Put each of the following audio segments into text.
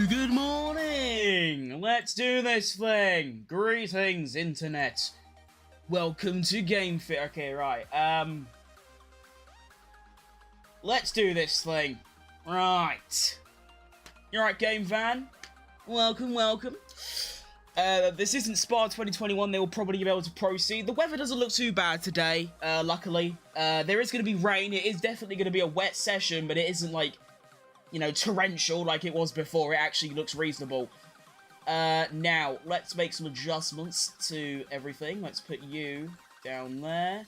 Good morning! Let's do this thing! Greetings, internet. Welcome to Game Fit. Okay, right. Let's do this thing. Right. You alright, Game Van? Welcome, welcome. This isn't Spa 2021. They will probably be able to proceed. The weather doesn't look too bad today, luckily. There is going to be rain. It is definitely going to be a wet session, but it isn't like, you know, torrential like it was before. It actually looks reasonable. Now, let's make some adjustments to everything. Let's put you down there.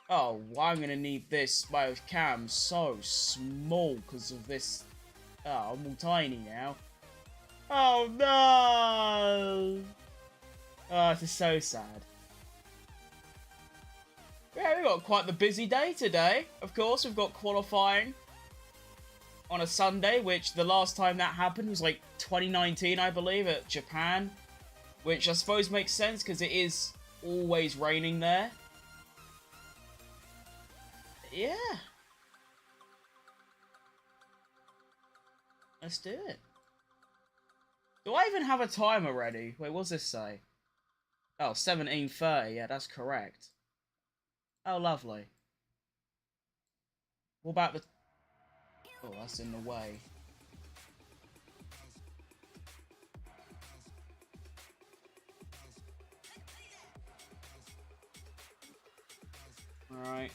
Oh, I'm going to need this. My cam's so small because of this. Oh, I'm all tiny now. Oh, no! Oh, this is so sad. Yeah, we've got quite the busy day today. Of course, we've got qualifying on a Sunday, which the last time that happened was like 2019, I believe, at Japan. which I suppose makes sense because it is always raining there. Yeah. Let's do it. Do I even have a timer ready? Wait, what's this say? Oh, 17:30. Yeah, that's correct. Oh, lovely. What about the... Oh, that's in the way. Alright.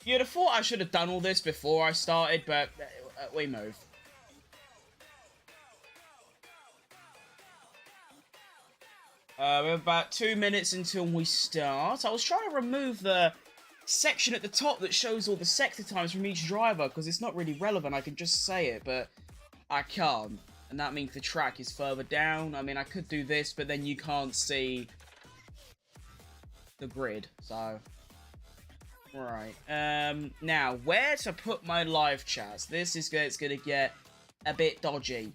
You'd have thought I should have done all this before I started, but we move. We're about 2 minutes until we start. I was trying to remove the section at the top that shows all the sector times from each driver, because it's not really relevant. I can just say it, but I can't. And that means the track is further down. I mean, I could do this, but then you can't see the grid, so... Right. Now, where to put my live chats? This is it's gonna get a bit dodgy.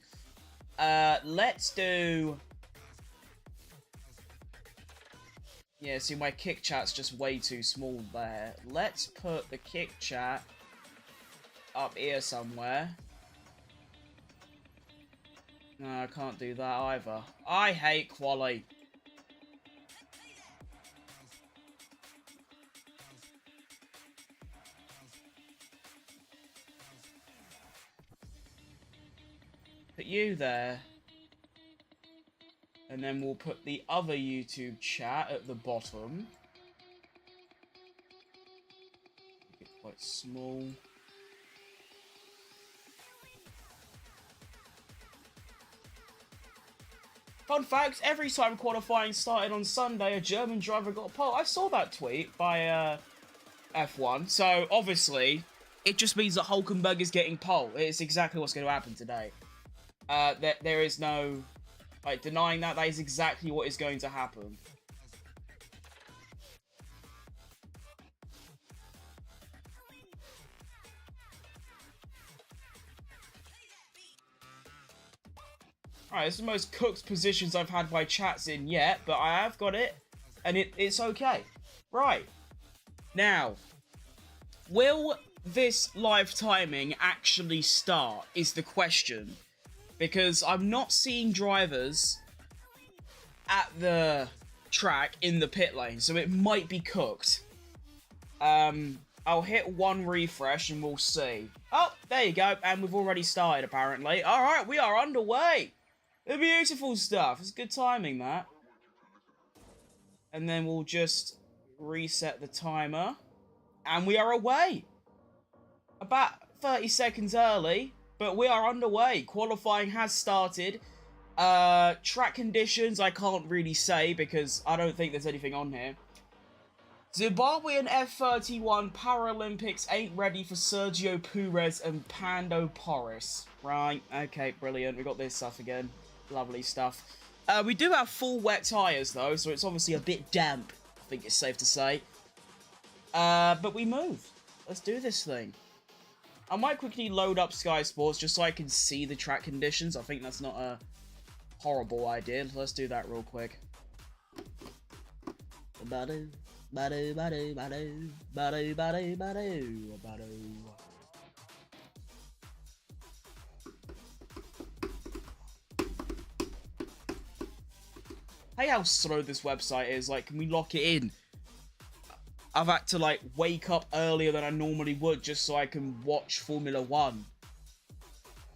Let's do... Yeah, see, my kick chat's just way too small there. Let's put the kick chat up here somewhere. No, I can't do that either. I hate quali. Put you there. And then we'll put the other YouTube chat at the bottom. Make it quite small. Fun fact, every time qualifying started on Sunday, a German driver got a pole. I saw that tweet by F1. So, obviously, it just means that Hulkenberg is getting pole. It's exactly what's going to happen today. There is no... Like, denying that, that is exactly what is going to happen. Alright, this is the most cooked positions I've had my chats in yet, but I have got it, and it's okay. Right. Now, will this live timing actually start, is the question. Because I'm not seeing drivers at the track in the pit lane, so it might be cooked. I'll hit one refresh and we'll see. Oh, there you go, and we've already started apparently. Alright, we are underway. The beautiful stuff. It's good timing, that. And then we'll just reset the timer. And we are away. About 30 seconds early. But we are underway. Qualifying has started. Track conditions, I can't really say because I don't think there's anything on here. Zimbabwean F31 Paralympics ain't ready for Sergio Perez and Pando Porras. Right, okay, brilliant. We got this stuff again. Lovely stuff. We do have full wet tyres though, so it's obviously a bit damp, I think it's safe to say. But we move. Let's do this thing. I might quickly load up Sky Sports just so I can see the track conditions. I think that's not a horrible idea. Let's do that real quick. Badu, badu, badu, badu, badu, badu, badu, badu. Hey, how slow this website is. Like, can we lock it in? I've had to, like, wake up earlier than I normally would just so I can watch Formula 1.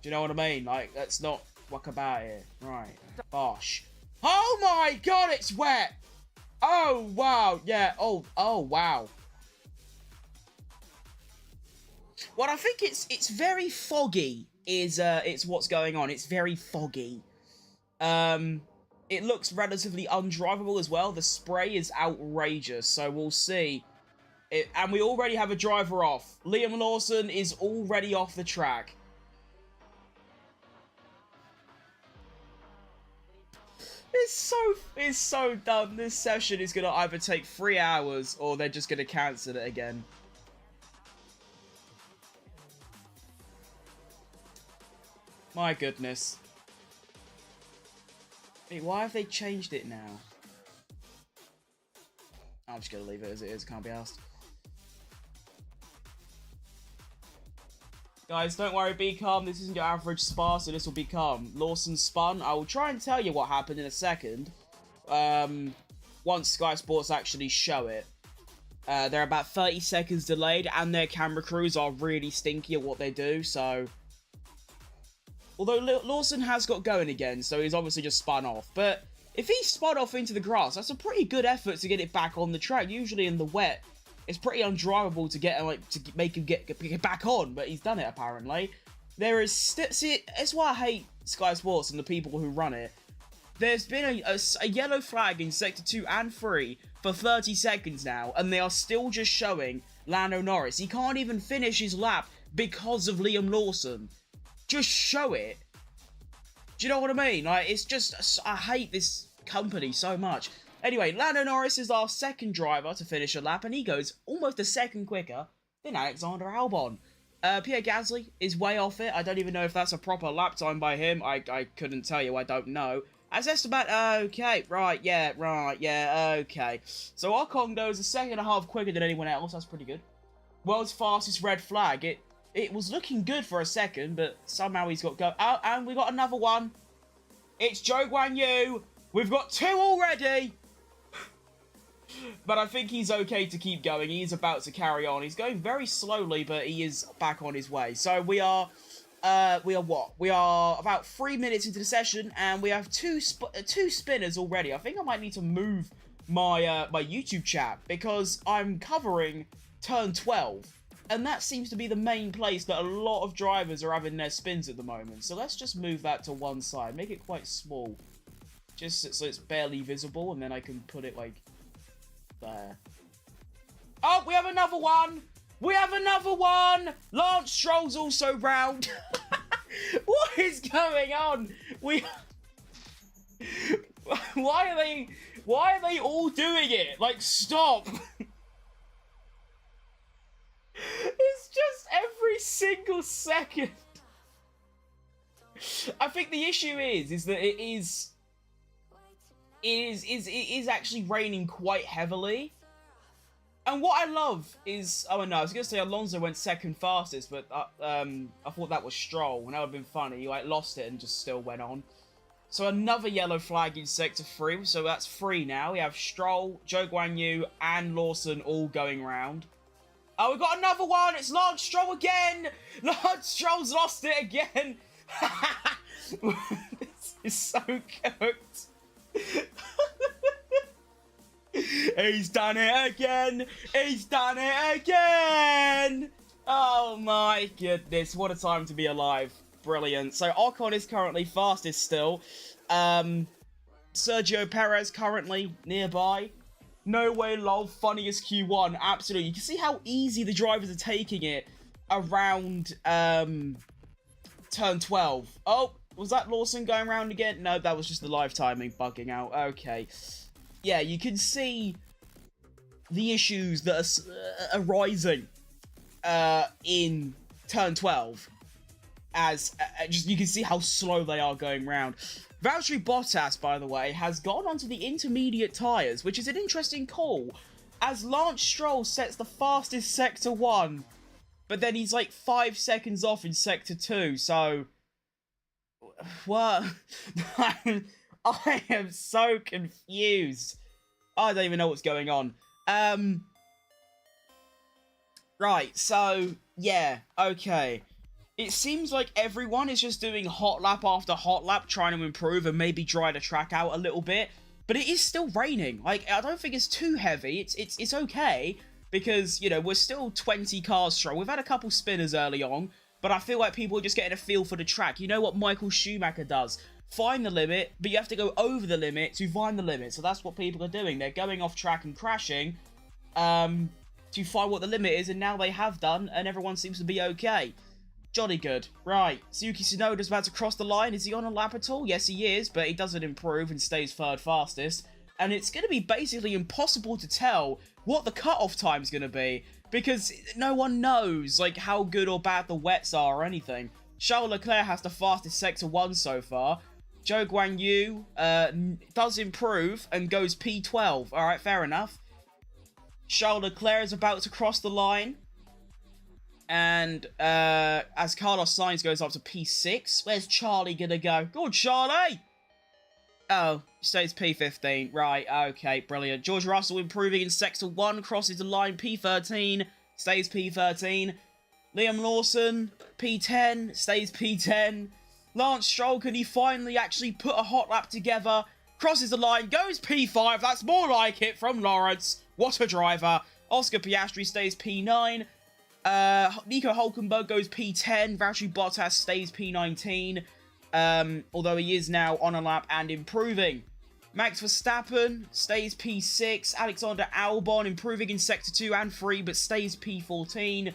Do you know what I mean? Like, let's not fuck about it. Right. Gosh. Oh my god, it's wet! Oh, wow. Yeah. Oh, wow. Well, I think it's very foggy, it's what's going on. It's very foggy. It looks relatively undrivable as well. The spray is outrageous, so we'll see. And we already have a driver off. Liam Lawson is already off the track. It's so dumb. This session is going to either take 3 hours or they're just going to cancel it again. My goodness. Wait, why have they changed it now? I'm just going to leave it as it is. Can't be asked. Guys, don't worry, be calm. This isn't your average spa, so this will be calm. Lawson spun. I will try and tell you what happened in a second. Once Sky Sports actually show it. They're about 30 seconds delayed, and their camera crews are really stinky at what they do, so... Although Lawson has got going again, so he's obviously just spun off. But if he spun off into the grass, that's a pretty good effort to get it back on the track. Usually in the wet, it's pretty undrivable to get make him get back on, but he's done it apparently. There is see, that's why I hate Sky Sports and the people who run it. There's been a yellow flag in Sector 2 and 3 for 30 seconds now, and they are still just showing Lando Norris. He can't even finish his lap because of Liam Lawson. Just show it. Do you know what I mean? Like, it's just, I hate this company so much. Anyway, Lando Norris is our second driver to finish a lap, and he goes almost a second quicker than Alexander Albon. Pierre Gasly is way off it. I don't even know if that's a proper lap time by him. I couldn't tell you. I don't know. As Esteban, okay, right, yeah, okay. So Ocon goes a second and a half quicker than anyone else. That's pretty good. World's fastest red flag. It was looking good for a second, but somehow he's got go. Oh, and we got another one. It's Zhou Guanyu. We've got two already. But I think he's okay to keep going. He's about to carry on. He's going very slowly, but he is back on his way. So we are what? We are about 3 minutes into the session, and we have two spinners already. I think I might need to move my my YouTube chat, because I'm covering turn 12. And that seems to be the main place that a lot of drivers are having their spins at the moment. So let's just move that to one side. Make it quite small. Just so it's barely visible. And then I can put it, like, there. Oh, we have another one! We have another one! Lance Stroll's also round. What is going on? Why are they all doing it? Like, stop! It's just every single second. I think the issue is that it is actually raining quite heavily. And what I love is, oh no, I was gonna say Alonso went second fastest, but I thought that was Stroll, and that would have been funny. He like lost it and just still went on. So another yellow flag in Sector 3, so that's 3 now. We have Stroll, Zhou Guanyu, and Lawson all going round. Oh, we got another one! It's Lance Stroll again! Lance Stroll's lost it again! This is so cooked. He's done it again! He's done it again! Oh my goodness, what a time to be alive. Brilliant. So Ocon is currently fastest still. Sergio Perez currently nearby. No way, lol, funniest Q1, absolutely. You can see how easy the drivers are taking it around turn 12. Oh, was that Lawson going around again? No, that was just the live timing bugging out. Okay. Yeah, you can see the issues that are arising in turn 12. As just you can see how slow they are going round. Valtteri Bottas, by the way, has gone onto the intermediate tyres, which is an interesting call, as Lance Stroll sets the fastest Sector 1, but then he's like 5 seconds off in Sector 2, so... What? I am so confused. I don't even know what's going on. Right, so, yeah, okay. It seems like everyone is just doing hot lap after hot lap, trying to improve and maybe dry the track out a little bit. But it is still raining. Like, I don't think it's too heavy. It's okay, because, you know, we're still 20 cars strong. We've had a couple spinners early on, but I feel like people are just getting a feel for the track. You know what Michael Schumacher does? Find the limit, but you have to go over the limit to find the limit. So that's what people are doing. They're going off track and crashing to find what the limit is, and now they have done, and everyone seems to be okay. Jolly good. Right, Yuki Tsunoda's about to cross the line. Is he on a lap at all? Yes, he is, but he doesn't improve and stays third fastest. And it's going to be basically impossible to tell what the cutoff time's going to be, because no one knows, like, how good or bad the wets are or anything. Charles Leclerc has the fastest Sector 1 so far. Zhou Guanyu does improve and goes P12. All right, fair enough. Charles Leclerc is about to cross the line. And as Carlos Sainz goes up to P6, where's Charlie gonna go? Go on, Charlie! Oh, stays P15. Right, okay, brilliant. George Russell improving in Sector 1, crosses the line P13, stays P13. Liam Lawson, P10, stays P10. Lance Stroll, can he finally actually put a hot lap together? Crosses the line, goes P5, that's more like it from Lawrence. What a driver. Oscar Piastri stays P9. Nico Hulkenberg goes P10. Valtteri Bottas stays P19. Although he is now on a lap and improving. Max Verstappen stays P6. Alexander Albon improving in Sector 2 and 3, but stays P14.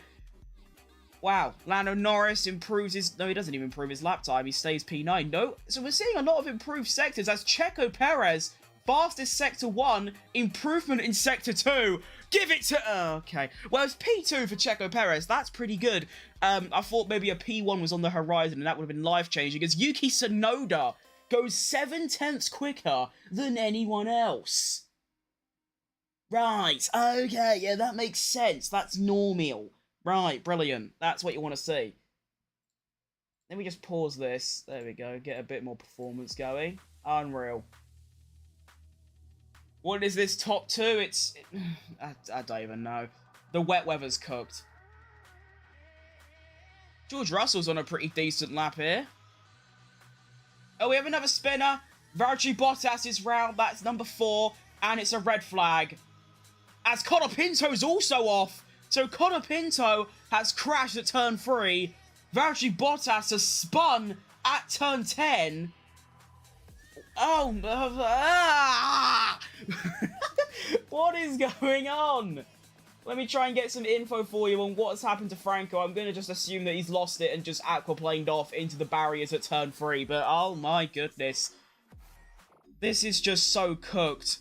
Wow. Lando Norris improves his... No, he doesn't even improve his lap time. He stays P9. No. So we're seeing a lot of improved sectors as Checo Perez, fastest Sector 1, improvement in Sector 2. Give it to... Oh, okay. Well, it's P2 for Checo Perez. That's pretty good. I thought maybe a P1 was on the horizon and that would have been life-changing, as Yuki Tsunoda goes 7/10 quicker than anyone else. Right. Okay. Yeah, that makes sense. That's normal. Right. Brilliant. That's what you want to see. Let me just pause this. There we go. Get a bit more performance going. Unreal. What is this top 2? I don't even know. The wet weather's cooked. George Russell's on a pretty decent lap here. Oh, we have another spinner. Valtteri Bottas is round. That's number 4. And it's a red flag. As Connor Pinto's also off. So Connor Pinto has crashed at turn 3. Valtteri Bottas has spun at turn 10. Oh, what is going on? Let me try and get some info for you on what's happened to Franco. I'm going to just assume that he's lost it and just aquaplaned off into the barriers at turn 3. But, oh my goodness. This is just so cooked.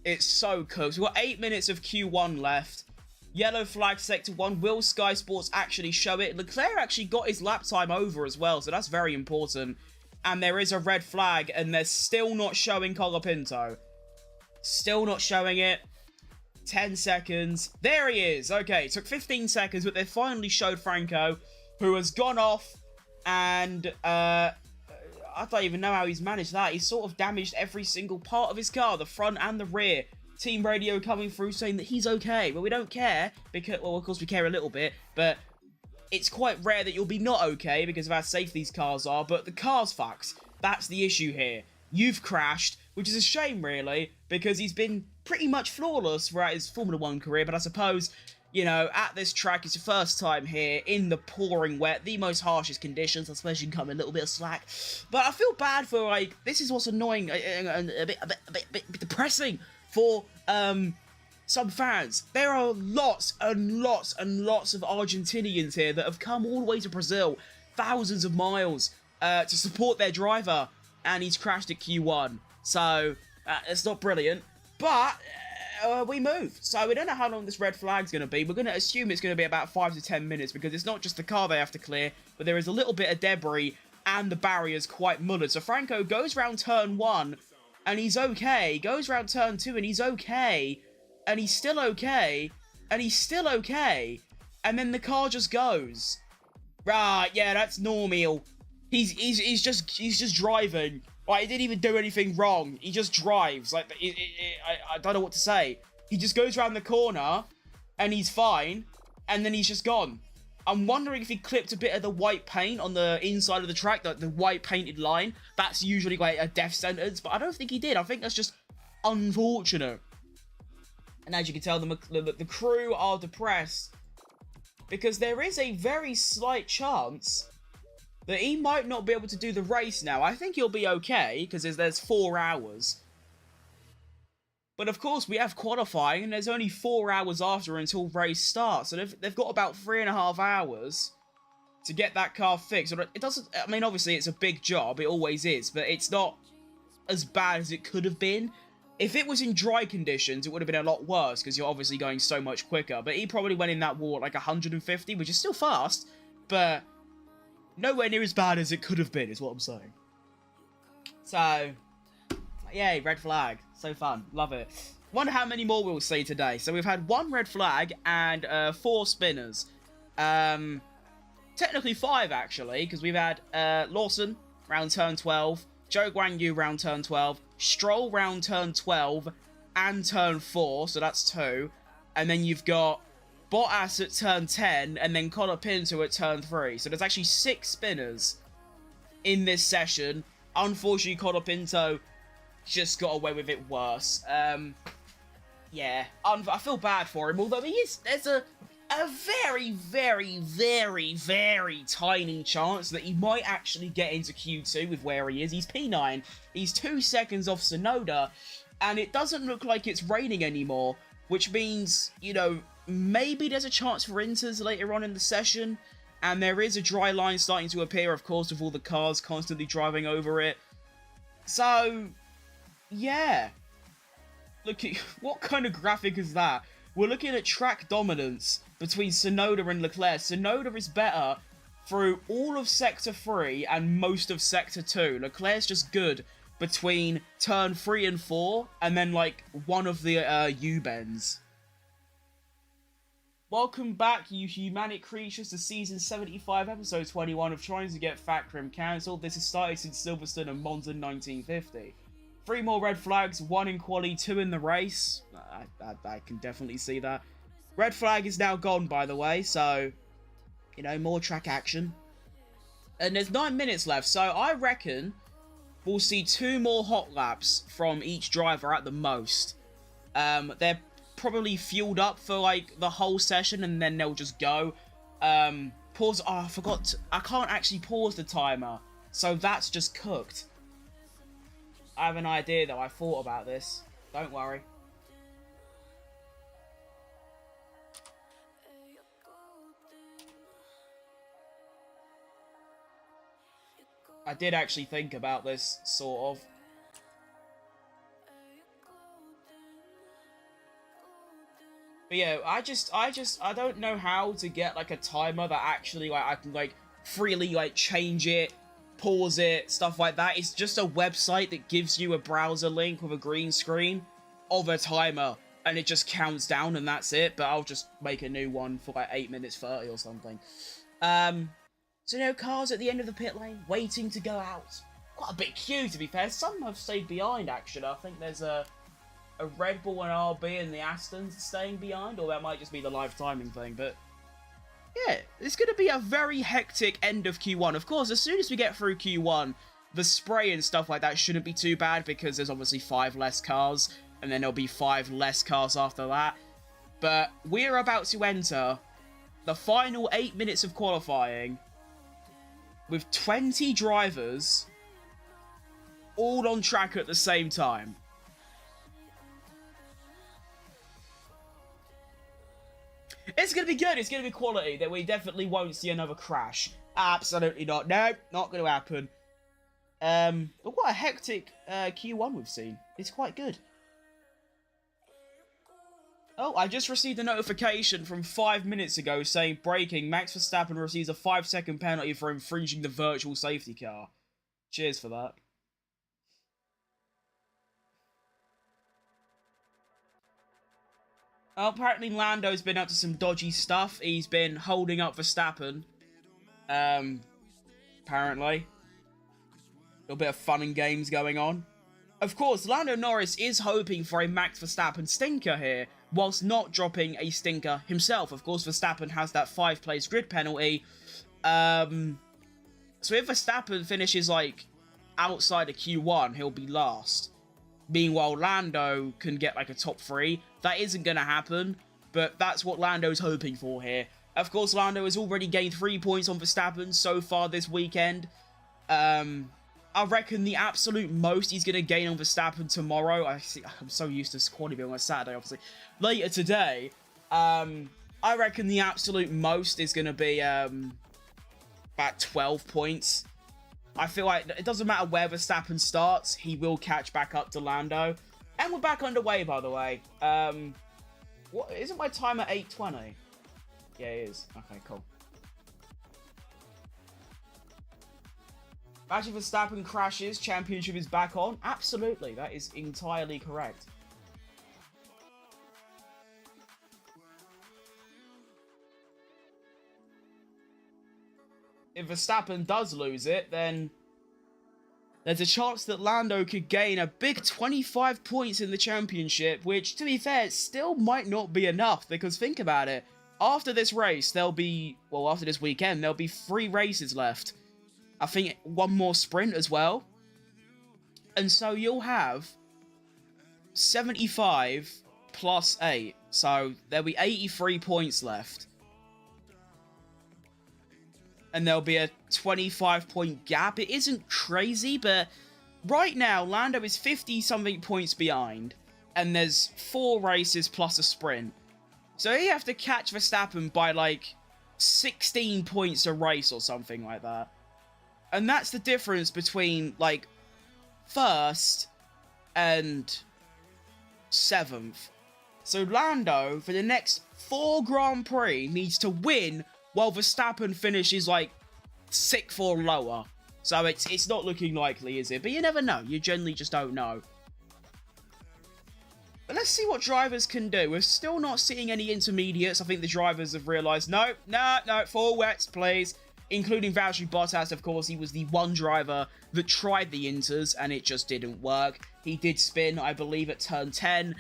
It's so cooked. We've got 8 minutes of Q1 left. Yellow flag Sector 1. Will Sky Sports actually show it? Leclerc actually got his lap time over as well, so that's very important. And there is a red flag, and they're still not showing Colapinto. Still not showing it. 10 seconds. There he is. Okay, it took 15 seconds, but they finally showed Franco, who has gone off, and I don't even know how he's managed that. He's sort of damaged every single part of his car, the front and the rear. Team radio coming through saying that he's okay, but we don't care, because, well, of course we care a little bit, but it's quite rare that you'll be not okay because of how safe these cars are, but the car's fucked. That's the issue here. You've crashed, which is a shame, really, because he's been pretty much flawless throughout his Formula 1 career, but I suppose, you know, at this track, it's your first time here in the pouring wet, the most harshest conditions. I suppose you can come a little bit of slack, but I feel bad for, like, this is what's annoying and a bit depressing for, some fans. There are lots and lots and lots of Argentinians here that have come all the way to Brazil, thousands of miles, to support their driver, and he's crashed at Q1. So, it's not brilliant, but we moved. So we don't know how long this red flag's going to be. We're going to assume it's going to be about 5 to 10 minutes, because it's not just the car they have to clear, but there is a little bit of debris, and the barrier's quite muddied. So Franco goes round turn 1, and he's okay. Goes round turn 2, and he's okay. And he's still okay, and he's still okay, and then the car just goes. Right, yeah, that's normal. He's just driving. Like, he didn't even do anything wrong. He just drives. Like, I don't know what to say. He just goes around the corner, and he's fine, and then he's just gone. I'm wondering if he clipped a bit of the white paint on the inside of the track, the white painted line. That's usually like a death sentence, but I don't think he did. I think that's just unfortunate. And as you can tell, the crew are depressed, because there is a very slight chance that he might not be able to do the race now. I think he'll be okay, because there's 4 hours. But of course, we have qualifying, and there's only 4 hours after until race starts. So they've got about 3.5 hours to get that car fixed. It doesn't, I mean, obviously it's a big job, it always is, but it's not as bad as it could have been. If it was in dry conditions, it would have been a lot worse, because you're obviously going so much quicker. But he probably went in that wall at like 150, which is still fast, but nowhere near as bad as it could have been, is what I'm saying. So, yay, red flag. So fun. Love it. Wonder how many more we'll see today. So we've had 1 red flag and 4 spinners. Technically 5, actually, because we've had Lawson, round turn 12, Joe Guan Yu, round turn 12, Stroll, round turn 12, and turn 4, so that's 2. And then you've got Bottas at turn 10, and then Colapinto at turn 3. So there's actually 6 spinners in this session. Unfortunately, Colapinto just got away with it worse. Yeah, I feel bad for him, although there's a very, very, very, very tiny chance that he might actually get into Q2 with where he is. He's P9, he's 2 seconds off Tsunoda, and it doesn't look like it's raining anymore, which means, you know, maybe there's a chance for inters later on in the session, and there is a dry line starting to appear, of course, with all the cars constantly driving over it. So, yeah. Look at, what kind of graphic is that? We're looking at track dominance between Tsunoda and Leclerc. Tsunoda is better through all of Sector 3 and most of Sector 2. Leclerc's just good between turn 3 and 4, and then, like, one of the U-bends. Welcome back, you humanic creatures, to Season 75, Episode 21 of Trying to Get Fat Crim cancelled. This has started since Silverstone and Monza 1950. 3 more red flags, 1 in quali, 2 in the race. I can definitely see that. Red flag is now gone, by the way, so, you know, more track action. And there's 9 minutes left, so I reckon we'll see 2 more hot laps from each driver at the most. They're probably fueled up for, like, the whole session, and then they'll just go. Pause. Oh, I forgot. I can't actually pause the timer, so that's just cooked. I have an idea, though. I thought about this. Don't worry. I did actually think about this, sort of. But yeah, I don't know how to get, like, a timer that actually, like, I can, like, freely, like, change it, pause it, stuff like that. It's just a website that gives you a browser link with a green screen of a timer, and it just counts down, and that's it. But I'll just make a new one for, like, 8 minutes 30 or something. So, you know, cars at the end of the pit lane, waiting to go out. Quite a big queue, to be fair. Some have stayed behind, actually. I think there's a Red Bull and RB and the Astons staying behind, or that might just be the live timing thing, but yeah, it's going to be a very hectic end of Q1. Of course, as soon as we get through Q1, the spray and stuff like that shouldn't be too bad, because there's obviously 5 less cars, and then there'll be 5 less cars after that. But we're about to enter the final 8 minutes of qualifying with 20 drivers all on track at the same time. It's going to be good. It's going to be quality. That we definitely won't see another crash. Absolutely not. No, not going to happen. But what a hectic Q1 we've seen. It's quite good. Oh, I just received a notification from 5 minutes ago saying, breaking, Max Verstappen receives a 5-second penalty for infringing the virtual safety car. Cheers for that. Oh, apparently Lando's been up to some dodgy stuff. He's been holding up Verstappen. Apparently. A little bit of fun and games going on. Of course, Lando Norris is hoping for a Max Verstappen stinker here, whilst not dropping a stinker himself. Of course, Verstappen has that 5-place grid penalty. So if Verstappen finishes, like, outside of Q1, he'll be last. Meanwhile, Lando can get, like, a top 3. That isn't going to happen, but that's what Lando's hoping for here. Of course, Lando has already gained 3 points on Verstappen so far this weekend. I reckon the absolute most he's going to gain on Verstappen tomorrow. I'm so used to quality being on a Saturday, obviously. Later today, I reckon the absolute most is going to be about 12 points. I feel like it doesn't matter where Verstappen starts, he will catch back up to Lando. And we're back underway, by the way. What isn't my time at 8:20? Yeah, it is. Okay, cool. Actually, Verstappen crashes, championship is back on. Absolutely, that is entirely correct. If Verstappen does lose it, then there's a chance that Lando could gain a big 25 points in the championship, which, to be fair, still might not be enough, because think about it. After this race, there'll be, well, after this weekend, there'll be 3 races left. I think 1 more sprint as well. And so you'll have 75 plus 8. So there'll be 83 points left. And there'll be a 25-point gap. It isn't crazy, but right now, Lando is 50-something points behind. And there's 4 races plus a sprint. So you have to catch Verstappen by, like, 16 points a race or something like that. And that's the difference between, like, 1st and 7th. So Lando, for the next 4 Grand Prix, needs to win while Verstappen finishes, like, 6th or lower. So it's not looking likely, is it? But you never know. You generally just don't know. But let's see what drivers can do. We're still not seeing any intermediates. I think the drivers have realised, no, 4 wets, please. Including Valtteri Bottas, of course. He was the one driver that tried the inters, and it just didn't work. He did spin, I believe, at turn 10.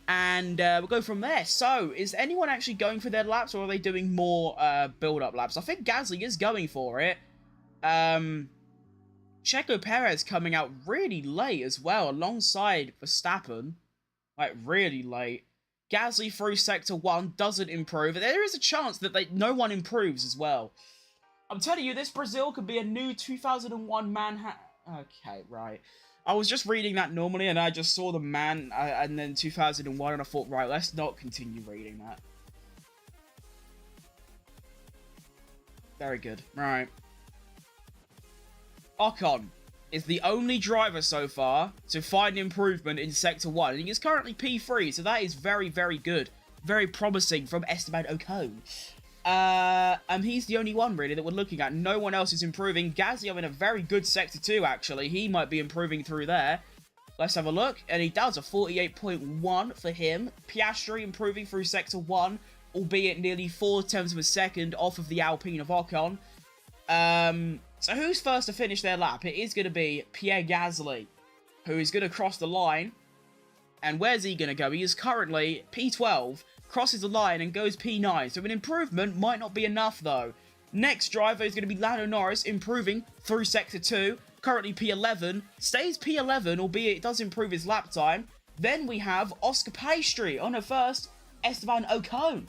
And we'll go from there. So, is anyone actually going for their laps, or are they doing more build-up laps? I think Gasly is going for it. Checo Perez coming out really late as well, alongside Verstappen. Like, really late. Gasly through Sector 1 doesn't improve. There is a chance that no one improves as well. I'm telling you, this Brazil could be a new 2001 Manhattan. Okay, right. I was just reading that normally, and I just saw the man, and then 2001, and I thought, right, let's not continue reading that. Very good. Right. Ocon is the only driver so far to find improvement in Sector 1. And he is currently P3, so that is very, very good. Very promising from Esteban Ocon. And he's the only one, really, that we're looking at. No one else is improving. Gasly having a very good Sector 2, actually. He might be improving through there. Let's have a look. And he does, a 48.1 for him. Piastri improving through Sector 1, albeit nearly 4/10 of a second off of the Alpine of Ocon. So who's first to finish their lap? It is going to be Pierre Gasly, who is going to cross the line. And where's he going to go? He is currently P12, crosses the line and goes P9. So an improvement might not be enough, though. Next driver is going to be Lando Norris, improving through Sector 2. Currently P11, stays P11, albeit it does improve his lap time. Then we have Oscar Piastri on her first, Esteban Ocon.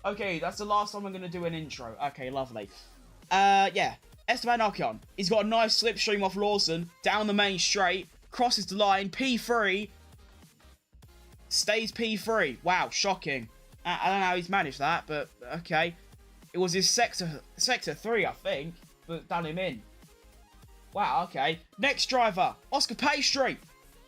Okay, that's the last time I'm going to do an intro. Okay, lovely. Yeah, Esteban Ocon. He's got a nice slipstream off Lawson, down the main straight, crosses the line, P3, stays P3. Wow, shocking. I don't know how he's managed that, but okay. It was his sector 3, I think, but done him in. Wow, okay. Next driver, Oscar Piastri,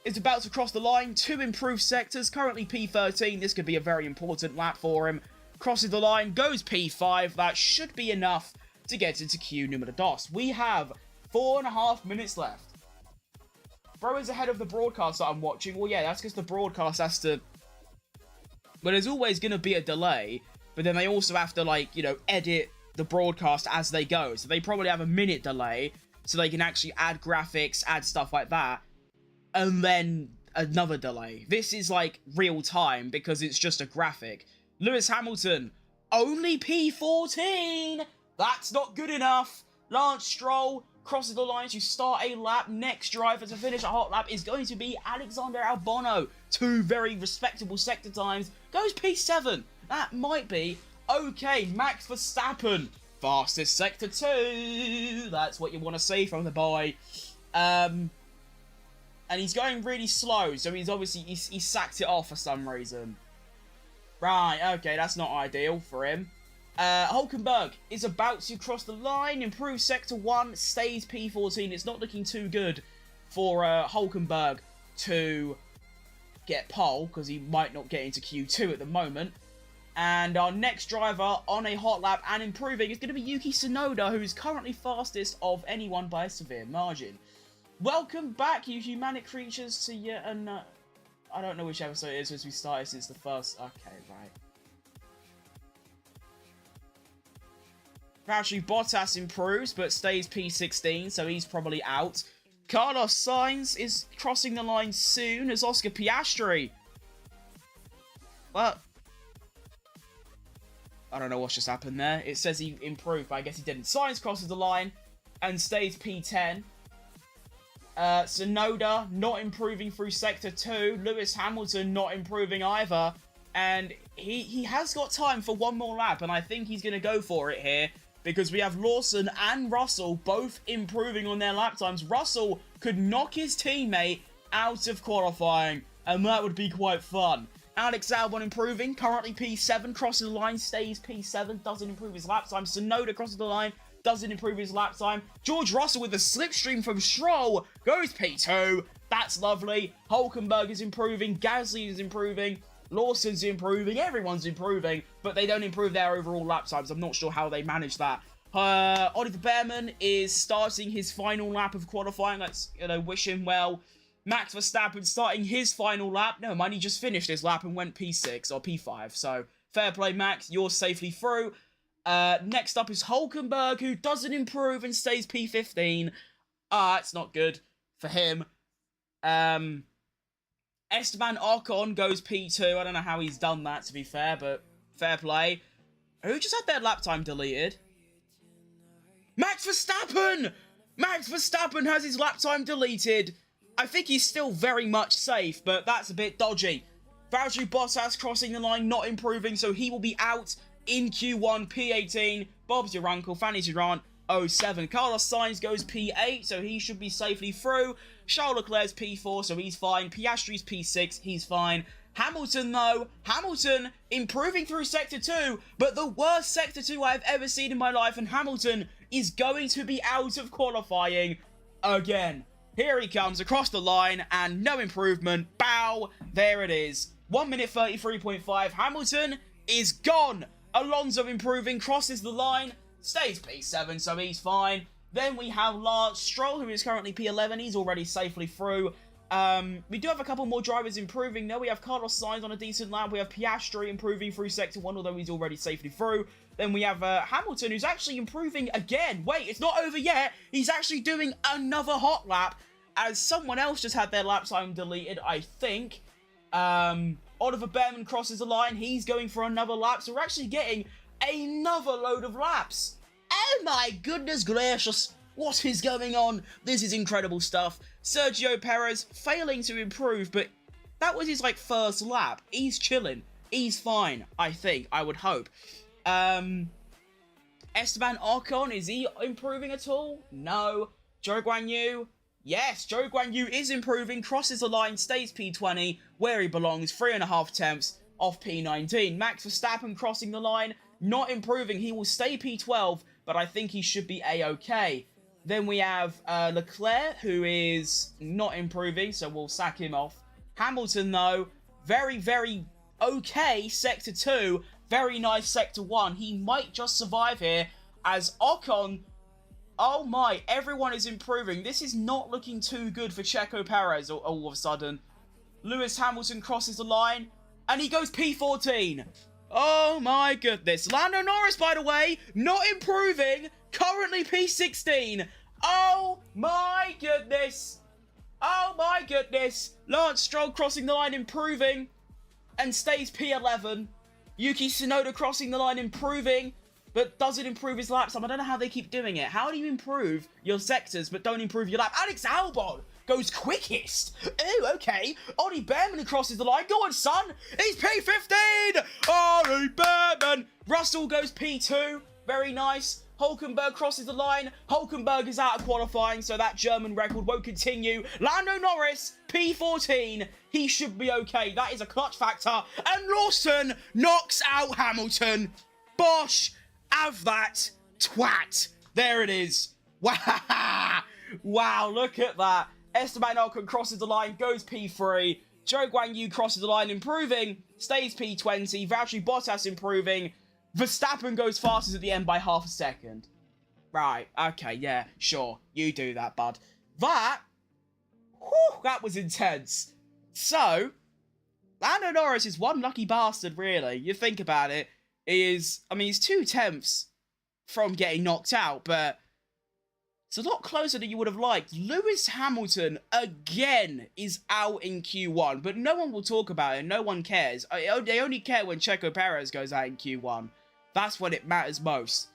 is about to cross the line. 2 improved sectors, currently P13. This could be a very important lap for him. Crosses the line, goes P5. That should be enough to get into Q numero dos. We have 4.5 minutes left. Bro is ahead of the broadcast that I'm watching. Well, yeah, that's because the broadcast has to... Well, there's always going to be a delay, but then they also have to, like, you know, edit the broadcast as they go. So they probably have a minute delay, so they can actually add graphics, add stuff like that, and then another delay. This is, like, real time, because it's just a graphic. Lewis Hamilton, only P14! That's not good enough. Lance Stroll crosses the line to start a lap. Next driver to finish a hot lap is going to be Alexander Albon. 2 very respectable sector times. Goes P7. That might be okay. Max Verstappen, fastest sector 2. That's what you want to see from the boy. And he's going really slow, so he's obviously he sacked it off for some reason. Right, okay, that's not ideal for him. Hulkenberg is about to cross the line, improves Sector 1, stays P14. It's not looking too good for Hulkenberg to get pole, because he might not get into Q2 at the moment. And our next driver on a hot lap and improving is going to be Yuki Tsunoda, who is currently fastest of anyone by a severe margin. Welcome back, you humanic creatures, to yet another... I don't know which episode it is as we started since the first... Okay, right. Actually, Bottas improves, but stays P16, so he's probably out. Carlos Sainz is crossing the line soon as Oscar Piastri. Well... I don't know what's just happened there. It says he improved, but I guess he didn't. Sainz crosses the line and stays P10. Tsunoda not improving through Sector 2. Lewis Hamilton not improving either. And he has got time for one more lap, and I think he's going to go for it here. Because we have Lawson and Russell both improving on their lap times. Russell could knock his teammate out of qualifying, and that would be quite fun. Alex Albon improving, currently P7, crosses the line, stays P7, doesn't improve his lap time. Tsunoda crosses the line, doesn't improve his lap time. George Russell with a slipstream from Stroll goes P2. That's lovely. Hulkenberg is improving, Gasly is improving, Lawson's improving, everyone's improving, but they don't improve their overall lap times. I'm not sure how they manage that. Oliver Behrman is starting his final lap of qualifying. Let's wish him well. Max Verstappen starting his final lap. Never mind, he just finished his lap and went P6 or P5. So, fair play, Max. You're safely through. Next up is Hulkenberg, who doesn't improve and stays P15. It's not good for him. Esteban Ocon goes P2. I don't know how he's done that, to be fair, but fair play. Who just had their lap time deleted? Max Verstappen! Max Verstappen has his lap time deleted. I think he's still very much safe, but that's a bit dodgy. Valtteri Bottas crossing the line, not improving, so he will be out in Q1, P18. Bob's your uncle, Fanny's your aunt, 07. Carlos Sainz goes P8, so he should be safely through. Charles Leclerc's P4, so he's fine. Piastri's P6, he's fine. Hamilton, though, Hamilton improving through Sector 2, but the worst Sector 2 I've ever seen in my life, and Hamilton is going to be out of qualifying again. Here he comes across the line, and no improvement. Bow! There it is. 1 minute 33.5. Hamilton is gone. Alonso improving, crosses the line, stays P7, so he's fine. Then we have Lance Stroll, who is currently P11. He's already safely through. We do have a couple more drivers improving. Now we have Carlos Sainz on a decent lap. We have Piastri improving through Sector 1, although he's already safely through. Then we have Hamilton, who's actually improving again. Wait, it's not over yet. He's actually doing another hot lap, as someone else just had their lap time deleted, I think. Oliver Behrman crosses the line. He's going for another lap, so we're actually getting another load of laps. Oh my goodness gracious. What is going on? This is incredible stuff. Sergio Perez failing to improve, but that was his, first lap. He's chilling. He's fine, I think. I would hope. Esteban Ocon, is he improving at all? No. Zhou Guanyu? Yes, Zhou Guanyu is improving, crosses the line, stays P20, where he belongs, 3.5 tenths off P19. Max Verstappen crossing the line, not improving. He will stay P12, but I think he should be A-okay. Then we have Leclerc, who is not improving, so we'll sack him off. Hamilton, though, very, very okay Sector 2, very nice Sector 1. He might just survive here, as Ocon... Oh my, everyone is improving. This is not looking too good for Checo Perez all of a sudden. Lewis Hamilton crosses the line, and he goes P14. Oh my goodness. Lando Norris, by the way, not improving, currently P16. Oh my goodness. Oh my goodness. Lance Stroll crossing the line, improving, and stays P11. Yuki Tsunoda crossing the line, improving, but doesn't improve his lap time. I don't know how they keep doing it. How do you improve your sectors but don't improve your lap? Alex Albon goes quickest. Oh, okay. Ollie Behrman crosses the line. Go on, son. He's P15. Ollie Behrman. Russell goes P2. Very nice. Hulkenberg crosses the line. Hulkenberg is out of qualifying, so that German record won't continue. Lando Norris, P14. He should be okay. That is a clutch factor. And Lawson knocks out Hamilton. Bosh. Have that, twat. There it is. Wow. Wow, look at that. Esteban Ocon crosses the line, goes P3. Zhou Guanyu crosses the line, improving, stays P20, Valtteri Bottas improving, Verstappen goes fastest at the end by half a second. Right, okay, yeah, sure, you do that, bud. That was intense. So, Lando Norris is one lucky bastard, really. You think about it, he's 2/10 from getting knocked out, but it's a lot closer than you would have liked. Lewis Hamilton, again, is out in Q1, but no one will talk about it. No one cares. They only care when Checo Perez goes out in Q1. That's when it matters most.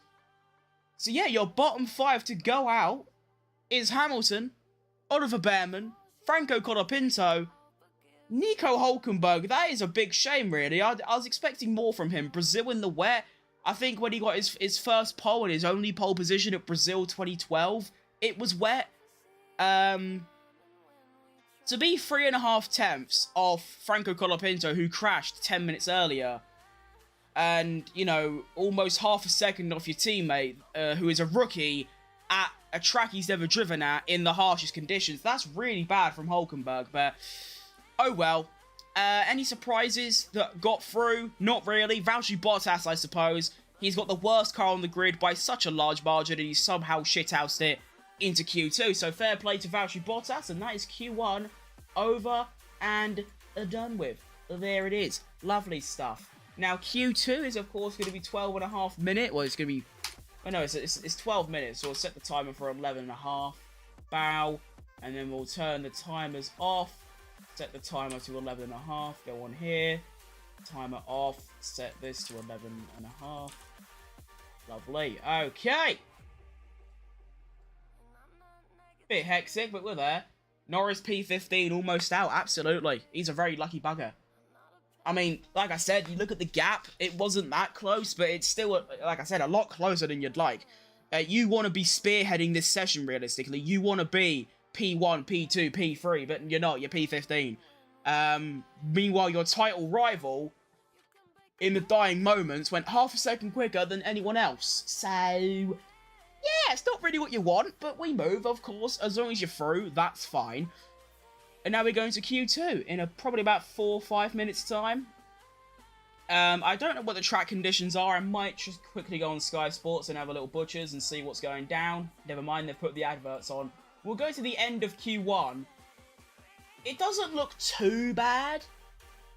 So yeah, your bottom 5 to go out is Hamilton, Oliver Behrman, Franco Colapinto, Nico Hülkenberg. That is a big shame, really. I was expecting more from him. Brazil in the wet. I think when he got his first pole and his only pole position at Brazil 2012, it was wet. To be 3.5 tenths off Franco Colapinto, who crashed 10 minutes earlier, and, you know, almost half a second off your teammate, who is a rookie, at a track he's never driven at in the harshest conditions, that's really bad from Hülkenberg, but oh well. Any surprises that got through? Not really. Valtteri Bottas, I suppose. He's got the worst car on the grid by such a large margin, and he somehow shithoused it into Q2. So fair play to Valtteri Bottas, and that is Q1 over and done with. There it is. Lovely stuff. Now, Q2 is, of course, going to be 12.5 minutes. Well, it's going to be... Oh, no, it's 12 minutes, so we'll set the timer for 11.5. Bow. And then we'll turn the timers off. Set the timer to 11.5. Go on here. Timer off. Set this to 11.5. Lovely. Okay. Bit hectic, but we're there. Norris P15 almost out. Absolutely. He's a very lucky bugger. I mean, like I said, you look at the gap. It wasn't that close, but it's still, like I said, a lot closer than you'd like. You want to be spearheading this session, realistically. You want to be P1, P2, P3, but you're not. You're P15. Meanwhile, your title rival, in the dying moments, went half a second quicker than anyone else. So, yeah, it's not really what you want, but we move, of course. As long as you're through, that's fine. And now we're going to Q2 in probably about 4 or 5 minutes' time. I don't know what the track conditions are. I might just quickly go on Sky Sports and have a little butchers and see what's going down. Never mind, they've put the adverts on. We'll go to the end of Q1. It doesn't look too bad.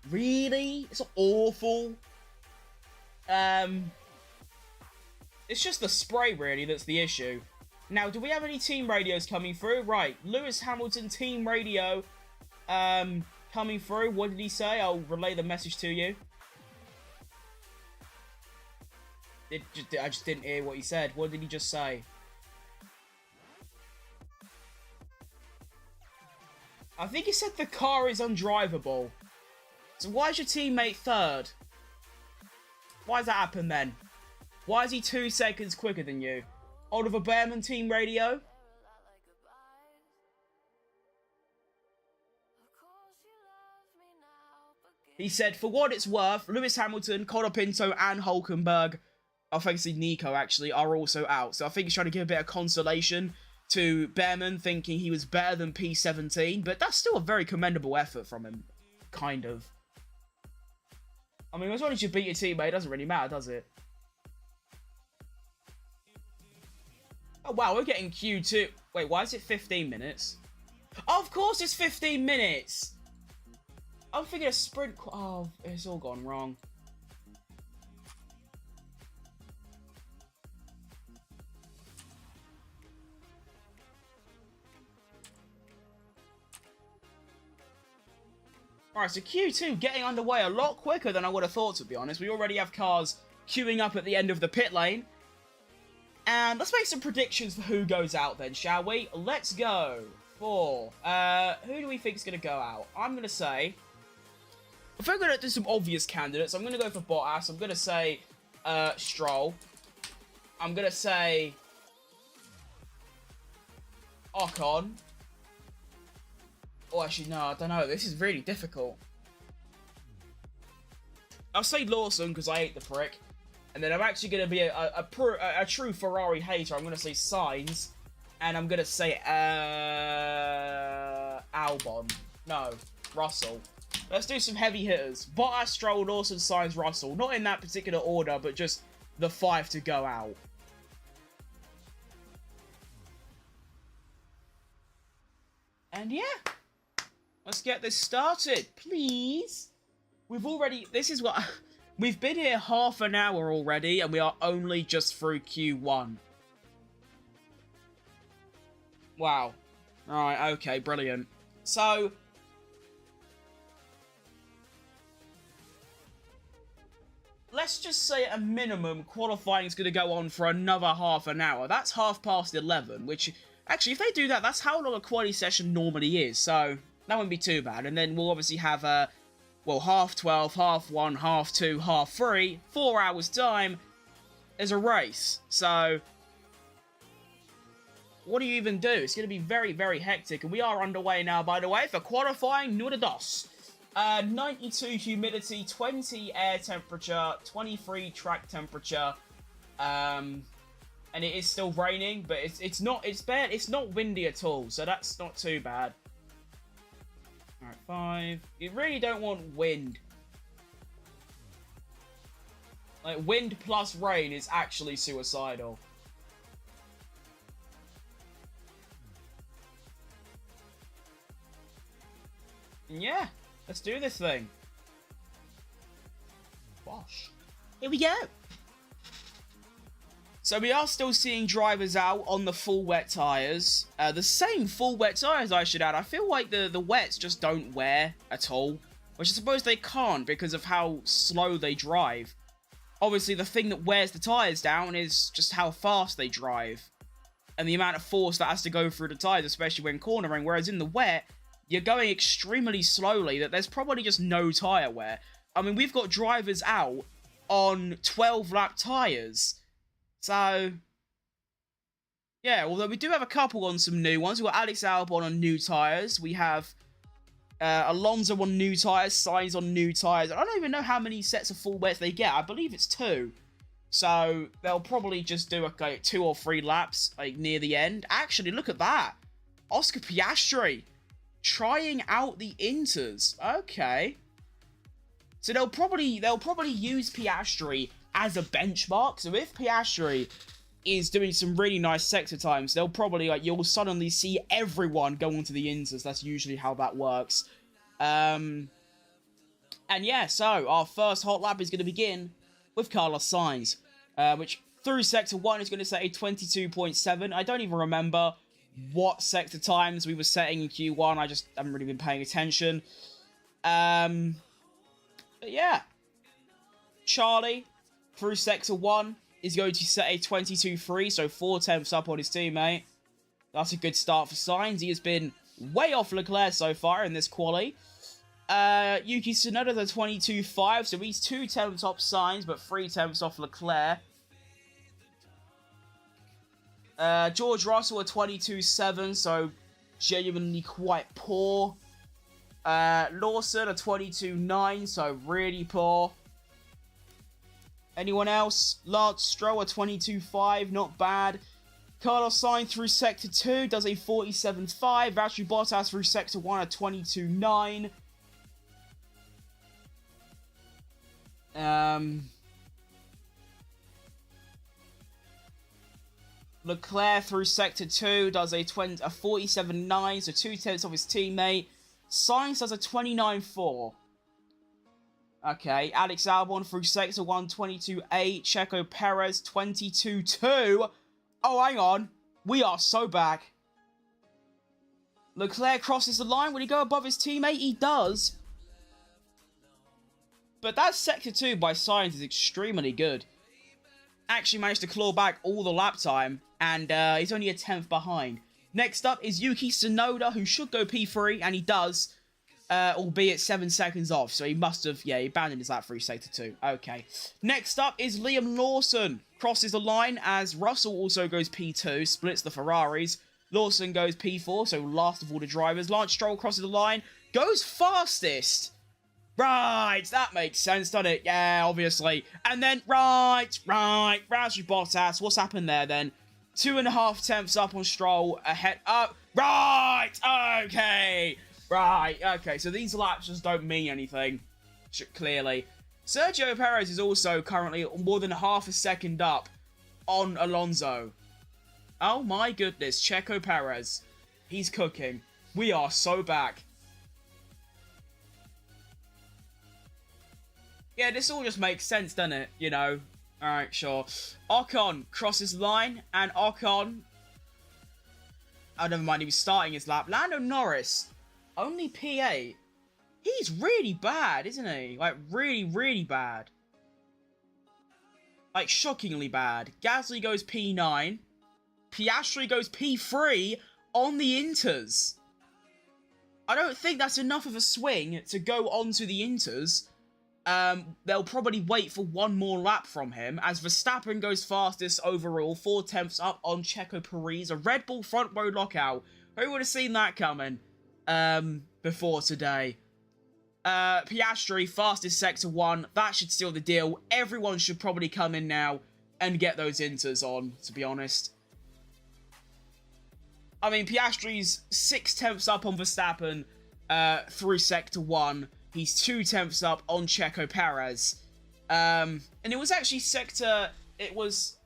Really? It's not awful. It's just the spray, really, that's the issue. Now, do we have any team radios coming through? Right, Lewis Hamilton team radio coming through. What did he say? I'll relay the message to you. I just didn't hear what he said. What did he just say? I think he said the car is undrivable. So why is your teammate third? Why does that happen then? Why is he 2 seconds quicker than you? Oliver Behrman team radio? He said, for what it's worth, Lewis Hamilton, Colapinto, and Hülkenberg, obviously Nico actually, are also out. So I think he's trying to give a bit of consolation to Behrman, thinking he was better than P17, but that's still a very commendable effort from him. Kind of. I mean, as long as you beat your teammate, it doesn't really matter, does it? Oh, wow, we're getting Q2. Wait, why is it 15 minutes? Oh, of course it's 15 minutes! I'm thinking a sprint... Oh, it's all gone wrong. Alright, so Q2 getting underway a lot quicker than I would have thought, to be honest. We already have cars queuing up at the end of the pit lane. And let's make some predictions for who goes out then, shall we? Let's go for... who do we think is going to go out? I'm going to say... If I'm going to do some obvious candidates, I'm going to go for Bottas. I'm going to say Stroll. I'm going to say Ocon. Oh, actually, no, I don't know. This is really difficult. I'll say Lawson because I hate the prick. And then I'm actually going to be a true Ferrari hater. I'm going to say Sainz. And I'm going to say Albon. No. Russell. Let's do some heavy hitters. Bottas, Stroll, Lawson, Sainz, Russell. Not in that particular order, but just the 5 to go out. And yeah, let's get this started, please. We've been here half an hour already, and we are only just through Q1. Wow. Alright, okay, brilliant. So, let's just say at a minimum, qualifying is going to go on for another half an hour. That's 11:30, which, actually, if they do that, that's how long a quali session normally is, so that wouldn't be too bad. And then we'll obviously have, 12:30, 1:30, 2:30, 3:30, 4 hours time, there's a race. So, what do you even do? It's going to be very, very hectic. And we are underway now, by the way, for qualifying Número 2. 92 humidity, 20 air temperature, 23 track temperature, and it is still raining, but it's not windy at all, so that's not too bad. Alright, 5. You really don't want wind. Like, wind plus rain is actually suicidal. And yeah, let's do this thing. Gosh. Here we go. So we are still seeing drivers out on the full wet tyres. The same full wet tyres, I should add. I feel like the wets just don't wear at all. Which I suppose they can't because of how slow they drive. Obviously, the thing that wears the tyres down is just how fast they drive. And the amount of force that has to go through the tyres, especially when cornering. Whereas in the wet, you're going extremely slowly, that there's probably just no tyre wear. I mean, we've got drivers out on 12-lap tyres. So, yeah, although we do have a couple on some new ones. We've got Alex Albon on new tyres. We have Alonso on new tyres, Sainz on new tyres. I don't even know how many sets of full wets they get. I believe it's 2. So, they'll probably just do like 2 or 3 laps like near the end. Actually, look at that. Oscar Piastri trying out the Inters. Okay. So they'll probably use Piastri as a benchmark. So if Piastri is doing some really nice sector times, they'll probably, you'll suddenly see everyone go onto the Inters. That's usually how that works. And yeah, so our first hot lap is going to begin with Carlos Sainz, which through sector 1 is going to say a 22.7. I don't even remember what sector times we were setting in Q1. I just haven't really been paying attention. But yeah. Charlie, through sector 1, is going to set a 22.3, so 4 tenths up on his teammate. That's a good start for Sainz. He has been way off Leclerc so far in this quali. Yuki Tsunoda, the 22.5, so he's 2 tenths off Sainz, but 3 tenths off Leclerc. George Russell at 22.7, so genuinely quite poor. Lawson at 22.9, so really poor. Anyone else? Lance Stroll at 22.5, not bad. Carlos Sainz through sector 2 does a 47.5. Valtteri Bottas through sector 1 at 22.9. Leclerc through sector 2 does a 47.9, so 2 tenths off his teammate. Sainz does a 29.4. Okay, Alex Albon through sector 1, 22.8. Checo Perez, 22.2. Oh, hang on. We are so back. Leclerc crosses the line. Will he go above his teammate? He does. But that sector 2 by Sainz is extremely good. Actually managed to claw back all the lap time, and he's only a 10th behind. Next up is Yuki Tsunoda, who should go P3, and he does, albeit 7 seconds off, so he must have, yeah, he abandoned his lap through sector 2. Okay. Next up is Liam Lawson, crosses the line as Russell also goes P2, splits the Ferraris. Lawson goes P4, so last of all the drivers. Lance Stroll crosses the line, goes fastest. Right, that makes sense, doesn't it? Yeah, obviously. And then, right, Valtteri Bottas, what's happened there then? 2.5 tenths up on Stroll, ahead, right, okay. Right, okay, so these laps just don't mean anything, clearly. Sergio Perez is also currently more than half a second up on Alonso. Oh my goodness, Checo Perez. He's cooking. We are so back. Yeah, this all just makes sense, doesn't it? You know? Alright, sure. Ocon crosses the line, and Ocon... Oh, never mind, he was starting his lap. Lando Norris, only P8. He's really bad, isn't he? Like, really, really bad. Like, shockingly bad. Gasly goes P9. Piastri goes P3 on the Inters. I don't think that's enough of a swing to go onto the Inters. They'll probably wait for one more lap from him, as Verstappen goes fastest overall, 4/10 up on Checo Perez, a Red Bull front row lockout. Who would have seen that coming, before today? Piastri, fastest sector 1, that should seal the deal. Everyone should probably come in now and get those Inters on, to be honest. I mean, Piastri's 6/10 up on Verstappen, through sector 1. He's 2/10 up on Checo Perez. And it was actually it was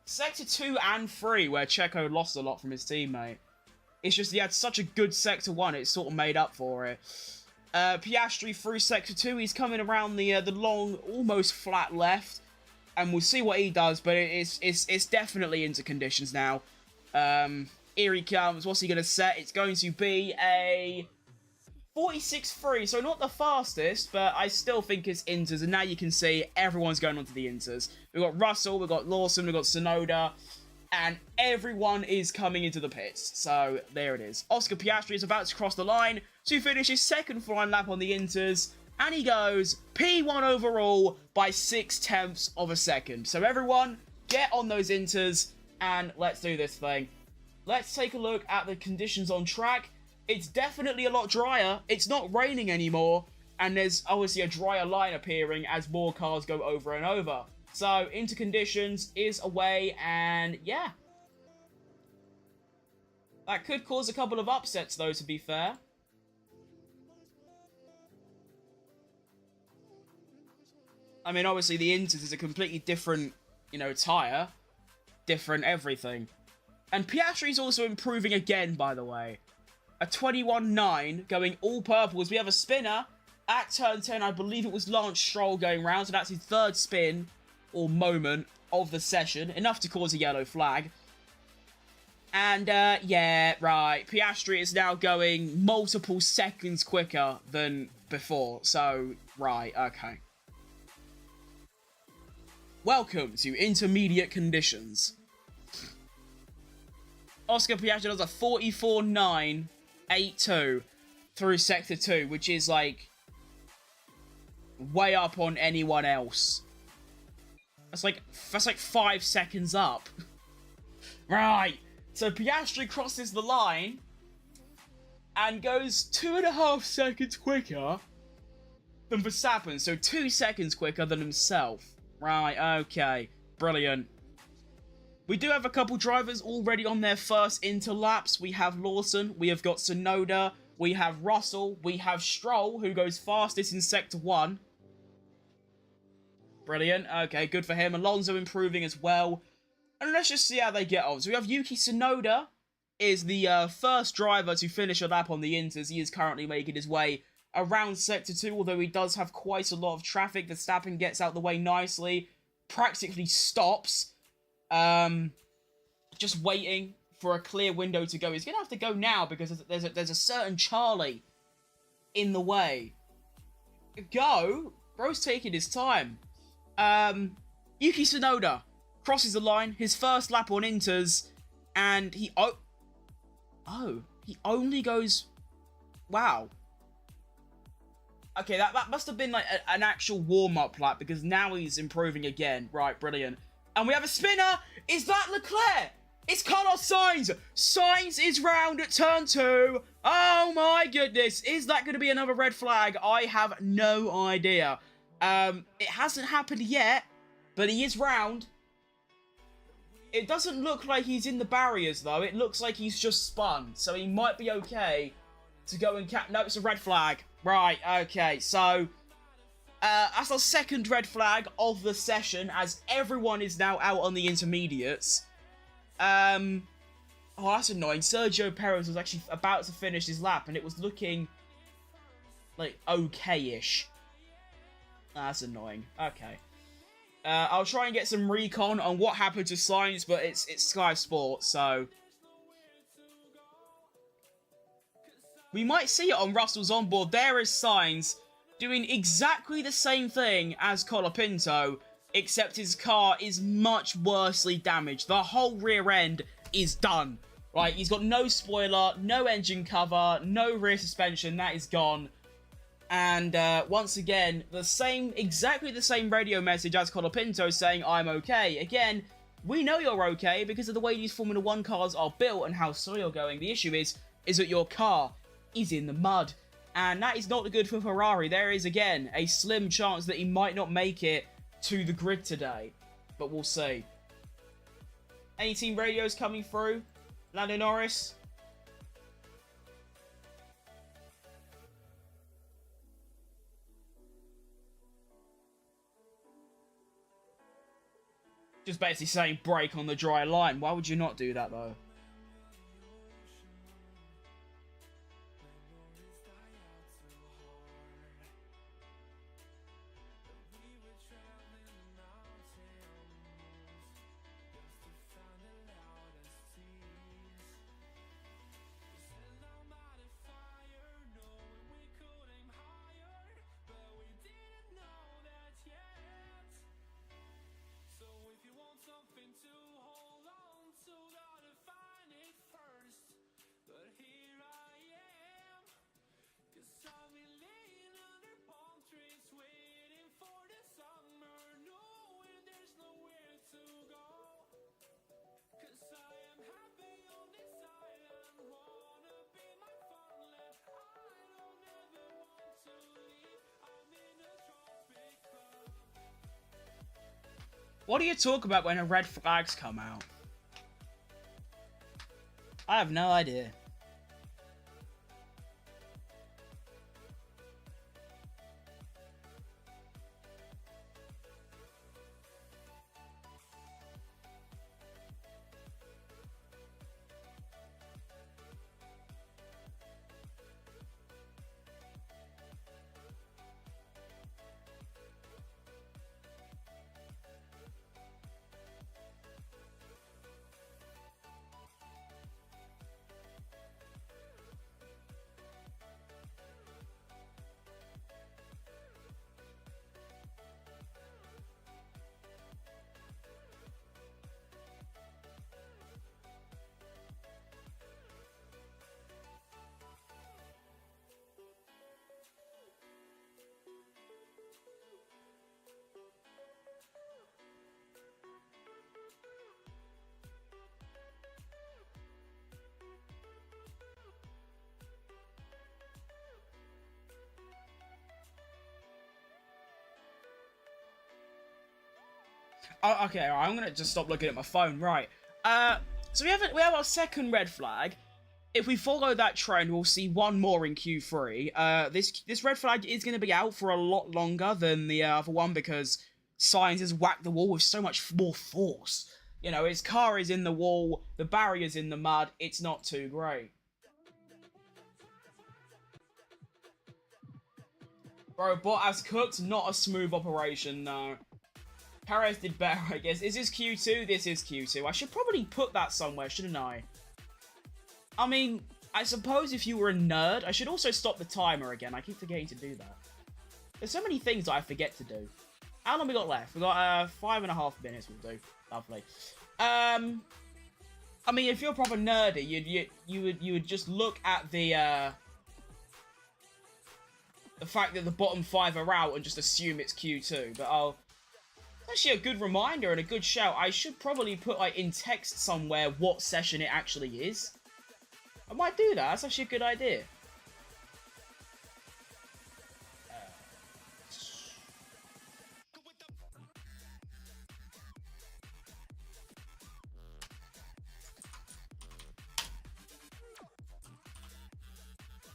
sector 2 and 3 where Checo lost a lot from his teammate. It's just he had such a good sector 1, it sort of made up for it. Piastri through sector 2, he's coming around the long, almost flat left. And we'll see what he does, but it's definitely into conditions now. Here he comes. What's he going to set? It's going to be a 46.3, so not the fastest, but I still think it's Inters. And now you can see everyone's going onto the Inters. We've got Russell, we've got Lawson, we've got Tsunoda, and everyone is coming into the pits. So there it is. Oscar Piastri is about to cross the line to finish his second flying lap on the Inters, and he goes P1 overall by 6/10 of a second. So everyone, get on those Inters, and let's do this thing. Let's take a look at the conditions on track. It's definitely a lot drier. It's not raining anymore. And there's obviously a drier line appearing as more cars go over and over. So, into conditions is away, and yeah. That could cause a couple of upsets, though, to be fair. I mean, obviously, the Inters is a completely different, tyre. Different everything. And Piastri's also improving again, by the way. A 21.9 going all purples. We have a spinner at turn 10. I believe it was Lance Stroll going round. So that's his third spin or moment of the session. Enough to cause a yellow flag. And, yeah, right. Piastri is now going multiple seconds quicker than before. So, right, okay. Welcome to intermediate conditions. Oscar Piastri does a 44.982 through Sector 2, which is, like, way up on anyone else. That's like 5 seconds up. Right. So Piastri crosses the line and goes 2.5 seconds quicker than Verstappen. So 2 seconds quicker than himself. Right, okay. Brilliant. We do have a couple drivers already on their first interlaps. We have Lawson, we have got Tsunoda, we have Russell, we have Stroll, who goes fastest in Sector 1. Brilliant. Okay, good for him. Alonso improving as well. And let's just see how they get on. So we have Yuki Tsunoda, is the first driver to finish a lap on the Inters. He is currently making his way around Sector 2, although he does have quite a lot of traffic. Verstappen gets out the way nicely, practically stops. Just waiting for a clear window to go. He's going to have to go now because there's a certain Charlie in the way. Go! Bro's taking his time. Yuki Tsunoda crosses the line, his first lap on Inters, and he only goes... Wow. Okay, that must have been like an actual warm-up lap because now he's improving again. Right, brilliant. And we have a spinner. Is that Leclerc? It's Carlos Sainz. Sainz is round at turn 2. Oh my goodness. Is that going to be another red flag? I have no idea. It hasn't happened yet, but he is round. It doesn't look like he's in the barriers, though. It looks like he's just spun. So he might be okay to go and catch... No, it's a red flag. Right, okay. So, that's our second red flag of the session, as everyone is now out on the intermediates. Oh, that's annoying. Sergio Perez was actually about to finish his lap, and it was looking, like, okay-ish. That's annoying. Okay. I'll try and get some recon on what happened to Sainz, but it's Sky Sports, so... We might see it on Russell's onboard. There is Sainz doing exactly the same thing as Colapinto, except his car is much worsely damaged. The whole rear end is done. Right, he's got no spoiler, no engine cover, no rear suspension, that is gone. And once again, exactly the same radio message as Colapinto saying, I'm okay. Again, we know you're okay because of the way these Formula 1 cars are built and how slow you're going. The issue is that your car is in the mud. And that is not good for Ferrari. There is, again, a slim chance that he might not make it to the grid today. But we'll see. Any team radios coming through? Lando Norris? Just basically saying brake on the dry line. Why would you not do that, though? What do you talk about when red flags come out? I have no idea. Oh, okay, all right, I'm gonna just stop looking at my phone. Right. So we have our second red flag. If we follow that trend, we'll see one more in Q3. This red flag is going to be out for a lot longer than the other one because Sainz has whacked the wall with so much more force. You know, his car is in the wall, the barrier's in the mud. It's not too great. Bro, Bottas cooked, not a smooth operation, no. Perez did better, I guess. Is this Q2? This is Q2. I should probably put that somewhere, shouldn't I? I mean, I suppose if you were a nerd, I should also stop the timer again. I keep forgetting to do that. There's so many things that I forget to do. How long we got left? We got 5.5 minutes. We'll do. Lovely. I mean, if you're proper nerdy, you would just look at the fact that the bottom 5 are out and just assume it's Q2. But I'll. Actually, a good reminder and a good shout. I should probably put like in text somewhere what session it actually is. I might do that. That's actually a good idea.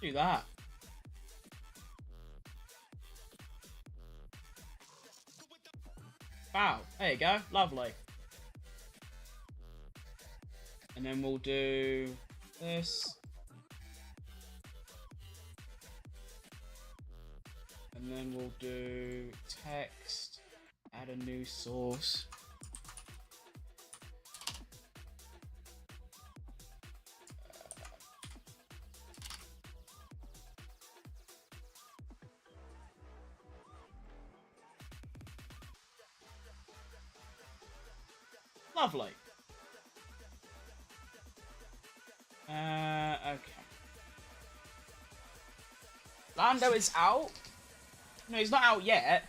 Do that. Wow, there you go. Lovely. And then we'll do this. And then we'll do text, add a new source. Lovely. Okay. Lando is out. No, he's not out yet.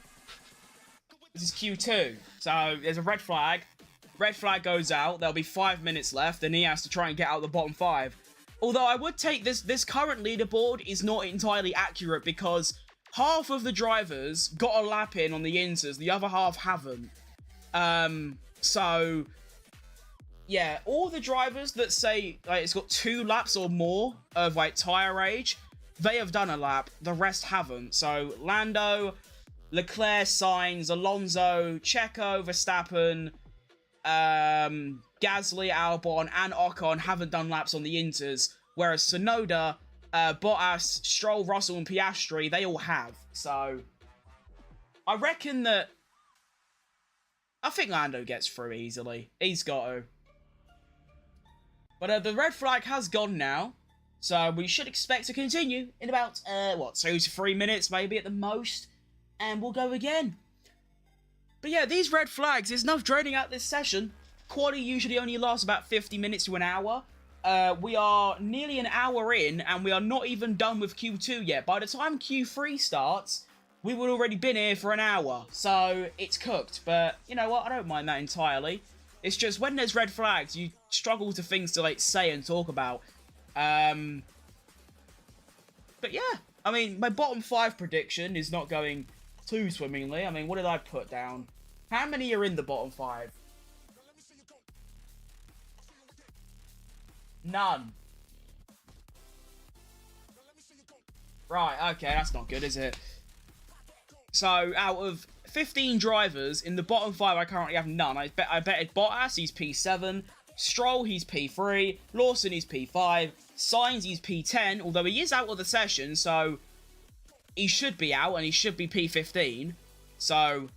This is Q2. So, there's a red flag. Red flag goes out. There'll be 5 minutes left, and he has to try and get out the bottom 5. Although, I would take this current leaderboard is not entirely accurate because half of the drivers got a lap in on the inters. The other half haven't. So, yeah, all the drivers that say like, it's got 2 laps or more of like tyre age, they have done a lap. The rest haven't. So, Lando, Leclerc, Sainz, Alonso, Checo, Verstappen, Gasly, Albon, and Ocon haven't done laps on the inters, whereas Tsunoda, Bottas, Stroll, Russell, and Piastri, they all have. So, I reckon that I think Lando gets through easily. He's got to. But the red flag has gone now. So we should expect to continue in about, 2 to 3 minutes maybe at the most. And we'll go again. But yeah, these red flags is enough draining out this session. Quali usually only lasts about 50 minutes to an hour. We are nearly an hour in and we are not even done with Q2 yet. By the time Q3 starts, we would already been here for an hour, so it's cooked. But, you know what, I don't mind that entirely. It's just, when there's red flags, you struggle to things to, like, say and talk about. But yeah, I mean, my bottom 5 prediction is not going too swimmingly. I mean, what did I put down? How many are in the bottom 5? None. Right, okay, that's not good, is it? So, out of 15 drivers, in the bottom 5, I currently have none. I betted Bottas, he's P7. Stroll, he's P3. Lawson, he's P5. Sainz, he's P10, although he is out of the session, so he should be out, and he should be P15. So,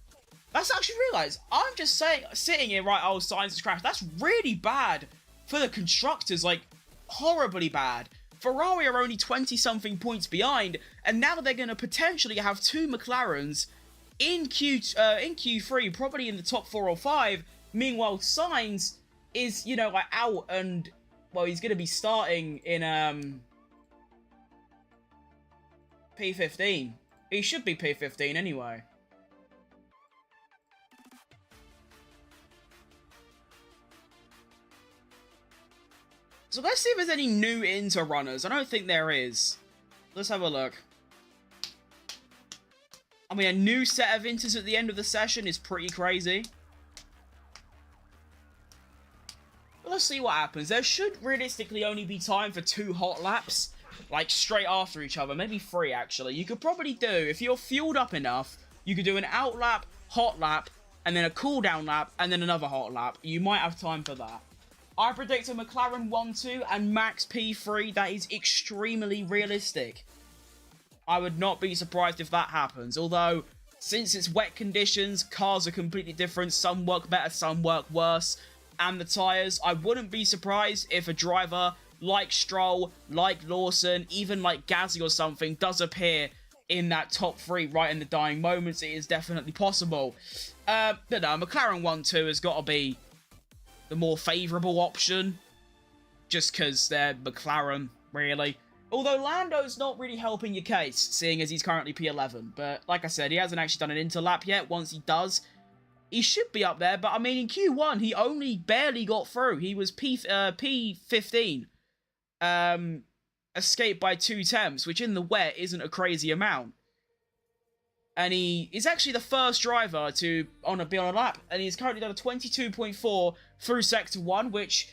that's actually realised. I'm just saying, sitting here, right, oh, Sainz has crashed. That's really bad for the constructors, like, horribly bad. Ferrari are only 20-something points behind, and now they're going to potentially have 2 McLarens in Q3, probably in the top 4 or 5. Meanwhile, Sainz is, you know, like, out, and, well, he's going to be starting in, P15. He should be P15 anyway. So let's see if there's any new Inter runners. I don't think there is. Let's have a look. I mean, a new set of Inters at the end of the session is pretty crazy. But let's see what happens. There should realistically only be time for 2 hot laps, like straight after each other. Maybe 3, actually. You could probably do, if you're fueled up enough, you could do an out lap, hot lap, and then a cool down lap, and then another hot lap. You might have time for that. I predict a McLaren 1-2 and Max P3. That is extremely realistic. I would not be surprised if that happens. Although, since it's wet conditions, cars are completely different. Some work better, some work worse. And the tyres, I wouldn't be surprised if a driver like Stroll, like Lawson, even like Gasly or something, does appear in that top 3 right in the dying moments. It is definitely possible. But no, McLaren 1-2 has got to be the more favourable option, just because they're McLaren, really. Although Lando's not really helping your case, seeing as he's currently P11. But like I said, he hasn't actually done an interlap yet. Once he does, he should be up there. But I mean, in Q1, he only barely got through. He was P15. Escaped by 2 temps, which in the wet isn't a crazy amount. And he is actually the first driver to be on a lap. And he's currently done a 22.4 through Sector 1, which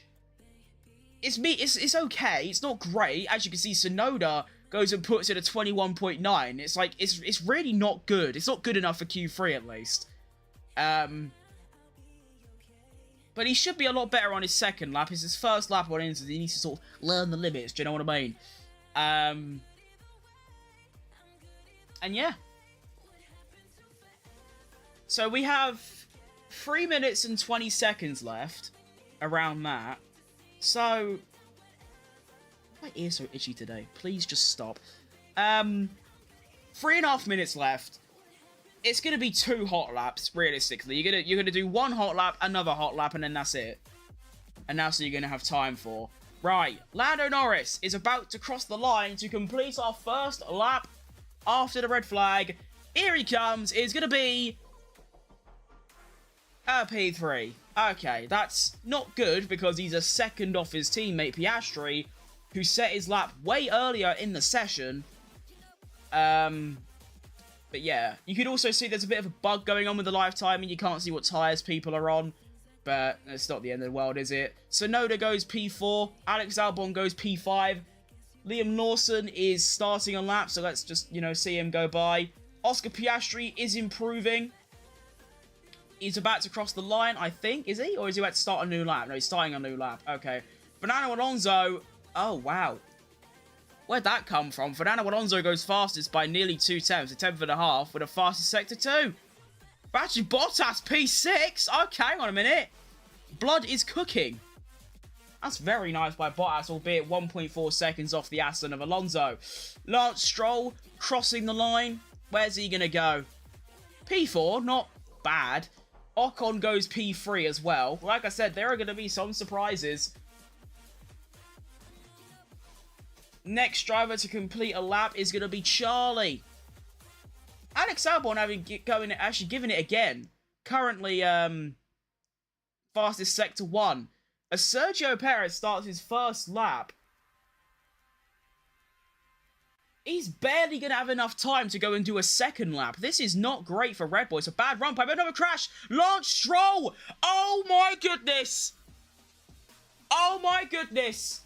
is it's okay. It's not great. As you can see, Tsunoda goes and puts it at 21.9. It's like, it's really not good. It's not good enough for Q3 at least. But he should be a lot better on his second lap. It's his first lap on Inter. He needs to sort of learn the limits. Do you know what I mean? And yeah. So we have 3 minutes and 20 seconds left. Around that. So... my ear's so itchy today. Please just stop. 3.5 minutes left. It's gonna be 2 hot laps, realistically. You're gonna do 1 hot lap, another hot lap, and then that's it. And that's what you're gonna have time for. Right, Lando Norris is about to cross the line to complete our first lap after the red flag. Here he comes. It's gonna be a P3. Okay, that's not good because he's a second off his teammate Piastri, who set his lap way earlier in the session. But yeah, you could also see there's a bit of a bug going on with the live timing. You can't see what tyres people are on, but it's not the end of the world, is it? Sonoda goes P4, Alex Albon goes P5, Liam Lawson is starting a lap, so let's just, you know, see him go by. Oscar Piastri is improving. He's about to cross the line, I think, is he? Or is he about to start a new lap? No, he's starting a new lap, okay. Fernando Alonso, oh wow. Where'd that come from? Fernando Alonso goes fastest by nearly 2 tenths, a tenth and a half, with a fastest sector 2. Actually, Bottas P6. Okay, hang on a minute. Blood is cooking. That's very nice by Bottas, albeit 1.4 seconds off the Aston of Alonso. Lance Stroll crossing the line. Where's he going to go? P4, not bad. Ocon goes P3 as well. Like I said, there are going to be some surprises. Next driver to complete a lap is going to be Charlie. Alex Albon actually giving it again. Currently, fastest sector 1. As Sergio Perez starts his first lap, he's barely going to have enough time to go and do a second lap. This is not great for Red Bull. It's a bad run pipe. Another crash. Lance Stroll. Oh my goodness. Oh my goodness.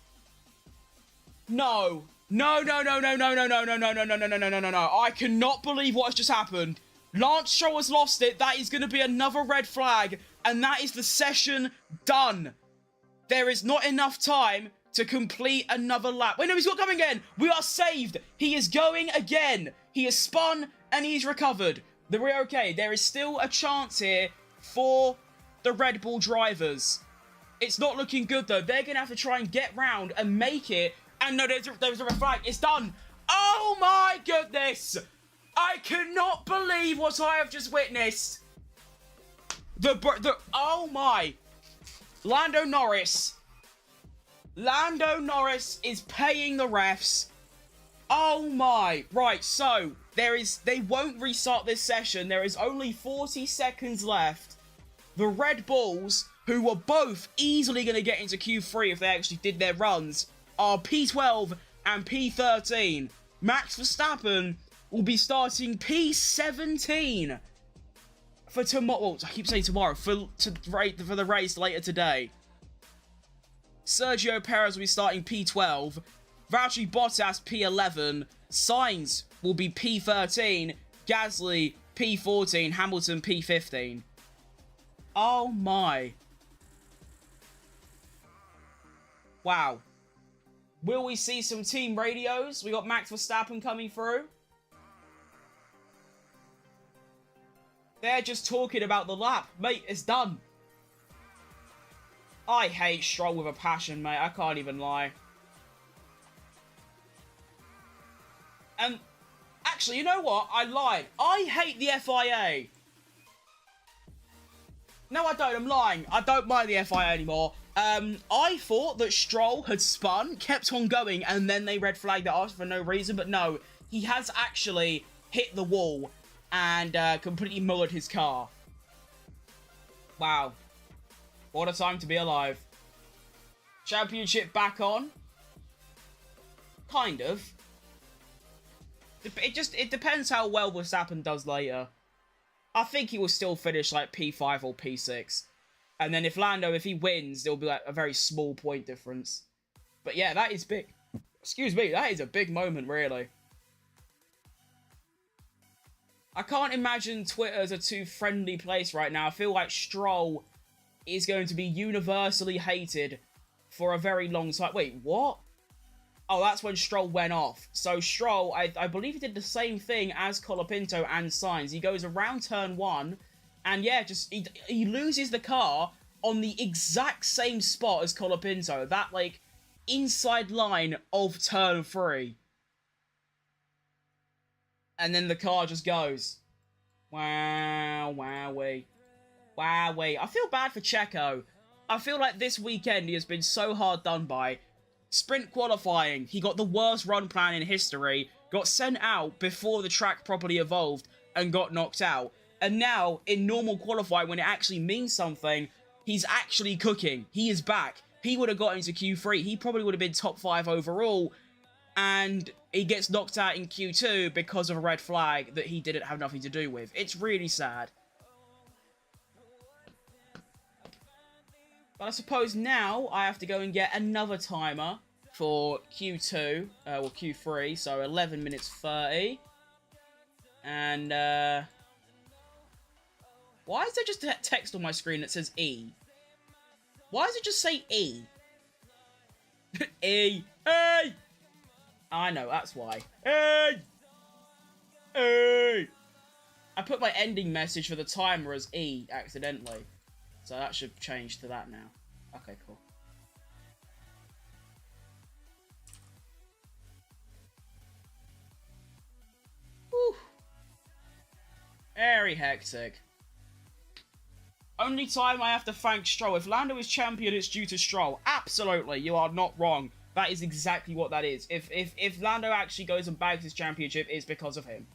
No. No, no, no, no, no, no, no, no, no, no, no, no, no, no, no, no, no. I cannot believe what has just happened. Lance Stroll has lost it. That is going to be another red flag. And that is the session done. There is not enough time to complete another lap. Wait, no, he's got coming again. We are saved. He is going again. He has spun and he's recovered. We're okay. There is still a chance here for the Red Bull drivers. It's not looking good, though. They're going to have to try and get round and make it. And no, there's a red flag. It's done. Oh, my goodness. I cannot believe what I have just witnessed. Oh, my. Lando Norris. Lando Norris is paying the refs. Oh, my. Right, so they won't restart this session. There is only 40 seconds left. The Red Bulls, who were both easily going to get into Q3 if they actually did their runs, are P12 and P13. Max Verstappen will be starting P17 for tomorrow. Well, I keep saying tomorrow, for the race later today. Sergio Perez will be starting P12. Valtteri Bottas P11. Sainz will be P13. Gasly P14. Hamilton P15. Oh my. Wow. Will we see some team radios? We got Max Verstappen coming through. They're just talking about the lap. Mate, it's done. I hate Stroll with a passion, mate. I can't even lie. And actually, you know what? I lied. I hate the FIA. No, I don't. I'm lying. I don't mind the FIA anymore. I thought that Stroll had spun, kept on going, and then they red flagged it off for no reason. But no, he has actually hit the wall and completely mullered his car. Wow. What a time to be alive. Championship back on. Kind of. It depends how well Verstappen does later. I think he will still finish like P5 or P6. And then if he wins, there'll be like a very small point difference. But yeah, that is big. Excuse me, that is a big moment, really. I can't imagine Twitter as a too friendly place right now. I feel like Stroll is going to be universally hated for a very long time. Wait, what? Oh, that's when Stroll went off. So Stroll, I believe he did the same thing as Colapinto and Sainz. He goes around turn 1, and yeah, just he loses the car on the exact same spot as Colapinto. That, like, inside line of turn 3. And then the car just goes. Wow, wowee. Wowee. I feel bad for Checo. I feel like this weekend he has been so hard done by. Sprint qualifying, he got the worst run plan in history, got sent out before the track properly evolved, and got knocked out. And now, in normal qualifying, when it actually means something, he's actually cooking. He is back. He would have got into Q3. He probably would have been top 5 overall. And he gets knocked out in Q2 because of a red flag that he didn't have nothing to do with. It's really sad. But I suppose now I have to go and get another timer for Q2, or Q3, so 11 minutes 30. And, why is there just a text on my screen that says E? Why does it just say E? E! E! I know, that's why. E! E! I put my ending message for the timer as E accidentally. So that should change to that now. Okay, cool. Whew. Very hectic. Only time I have to thank Stroll. If Lando is champion, it's due to Stroll. Absolutely, you are not wrong. That is exactly what that is. If Lando actually goes and bags his championship, it's because of him.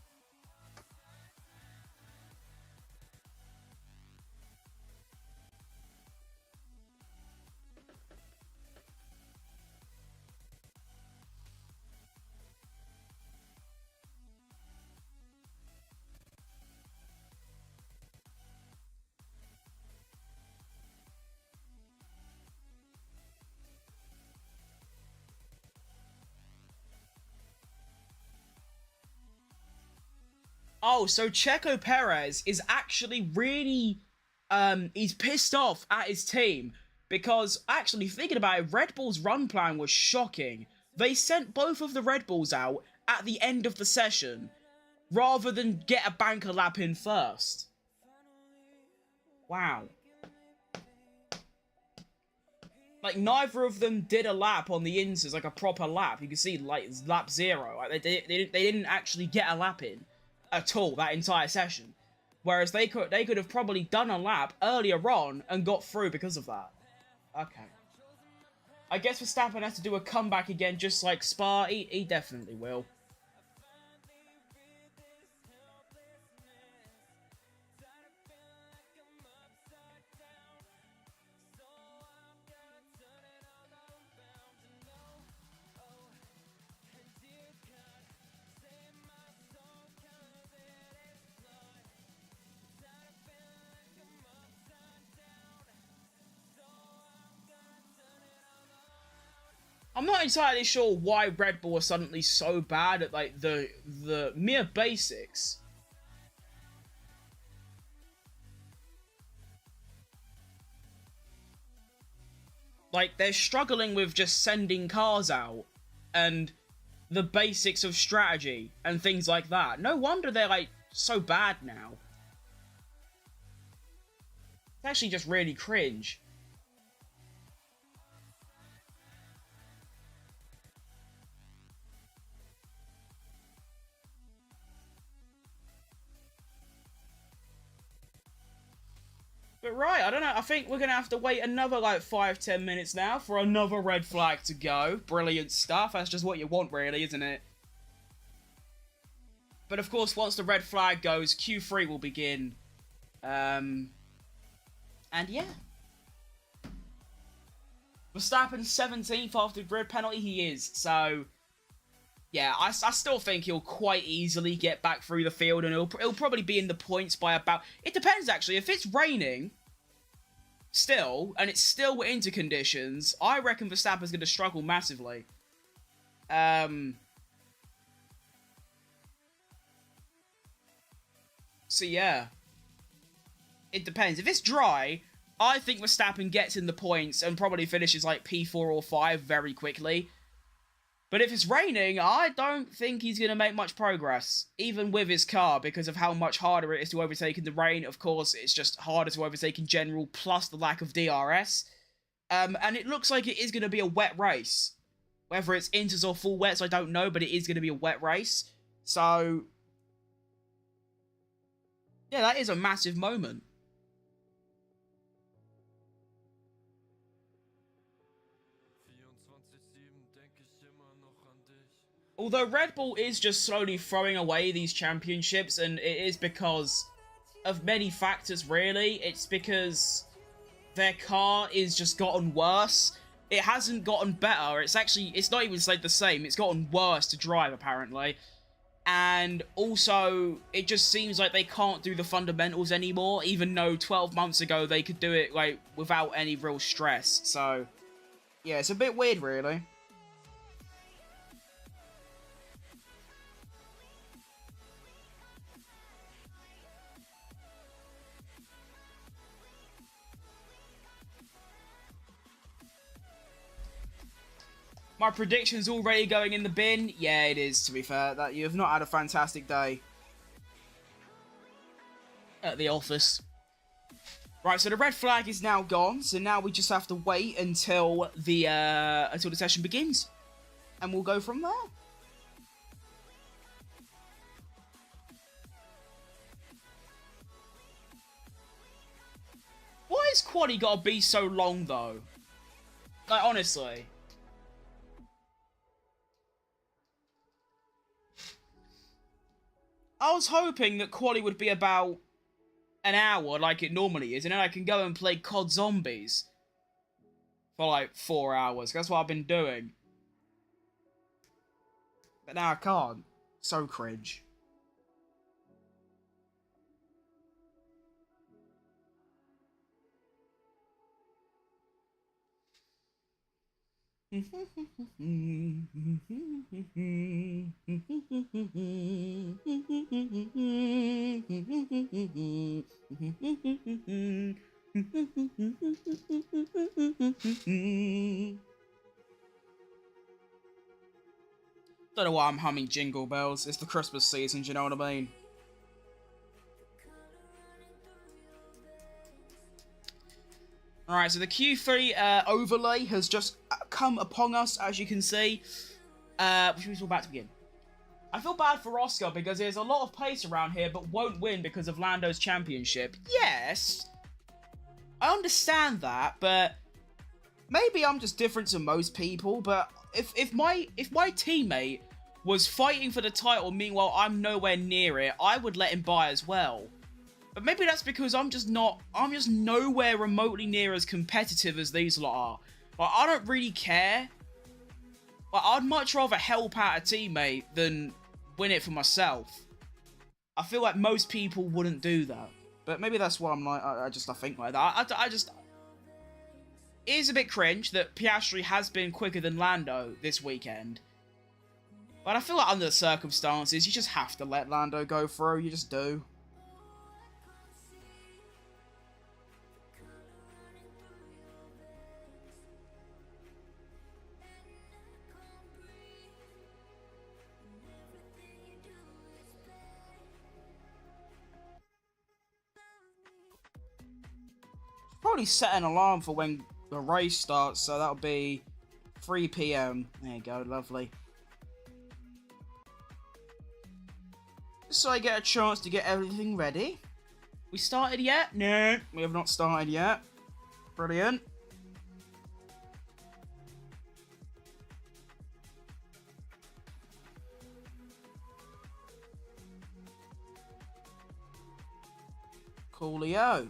Oh, so Checo Perez is actually really, he's pissed off at his team because, actually, thinking about it, Red Bull's run plan was shocking. They sent both of the Red Bulls out at the end of the session rather than get a banker lap in first. Wow. Like, neither of them did a lap on the inses, like a proper lap. You can see, like, lap 0. Like, they didn't actually get a lap in at all that entire session, whereas they could have probably done a lap earlier on and got through because of that. Okay, I guess Verstappen has to do a comeback again, just like Spa. He definitely will. I'm not entirely sure why Red Bull are suddenly so bad at, like, the mere basics. Like, they're struggling with just sending cars out and the basics of strategy and things like that. No wonder they're, like, so bad now. It's actually just really cringe. But right, I don't know, I think we're going to have to wait another, like, 5-10 minutes now for another red flag to go. Brilliant stuff. That's just what you want, really, isn't it? But, of course, once the red flag goes, Q3 will begin. And, yeah. Verstappen 17th after the grid penalty, he is. So, yeah, I still think he'll quite easily get back through the field, and he'll probably be in the points by about... It depends, actually. If it's raining, still, and it's still winter conditions, I reckon Verstappen's going to struggle massively. So yeah, it depends. If it's dry, I think Verstappen gets in the points and probably finishes like P4 or 5 very quickly. But if it's raining, I don't think he's going to make much progress, even with his car, because of how much harder it is to overtake in the rain. Of course, it's just harder to overtake in general, plus the lack of DRS. And it looks like it is going to be a wet race. Whether it's inters or full wets, I don't know, but it is going to be a wet race. So, yeah, that is a massive moment. Although Red Bull is just slowly throwing away these championships, and it is because of many factors, really. It's because their car is just gotten worse. It hasn't gotten better. It's not even stayed the same. It's gotten worse to drive, apparently. And also, it just seems like they can't do the fundamentals anymore, even though 12 months ago they could do it, like, without any real stress. So, yeah, it's a bit weird, really. My prediction's already going in the bin. Yeah, it is, to be fair. That you have not had a fantastic day at the office. Right, so the red flag is now gone. So now we just have to wait until the session begins, and we'll go from there. Why has quali got to be so long, though? Like, honestly. I was hoping that quali would be about an hour like it normally is, and then I can go and play COD Zombies for like 4 hours. That's what I've been doing. But now I can't. So cringe. Don't know why I'm humming Jingle Bells. It's the Christmas season, do you know what I mean? Alright, so the Q3 overlay has just come upon us, as you can see. Which means we're about to begin. I feel bad for Oscar because there's a lot of pace around here, but won't win because of Lando's championship. Yes, I understand that, but maybe I'm just different to most people. But if my teammate was fighting for the title, meanwhile I'm nowhere near it, I would let him buy as well. But maybe that's because I'm just nowhere remotely near as competitive as these lot are. Like, I don't really care. Like, I'd much rather help out a teammate than win it for myself. I feel like most people wouldn't do that. But maybe that's why I'm like, I think like that. It is a bit cringe that Piastri has been quicker than Lando this weekend. But I feel like under the circumstances, you just have to let Lando go through. You just do. Probably set an alarm for when the race starts, so that'll be 3 PM. There you go, lovely. So I get a chance to get everything ready. We started yet? No, we have not started yet. Brilliant. Coolio.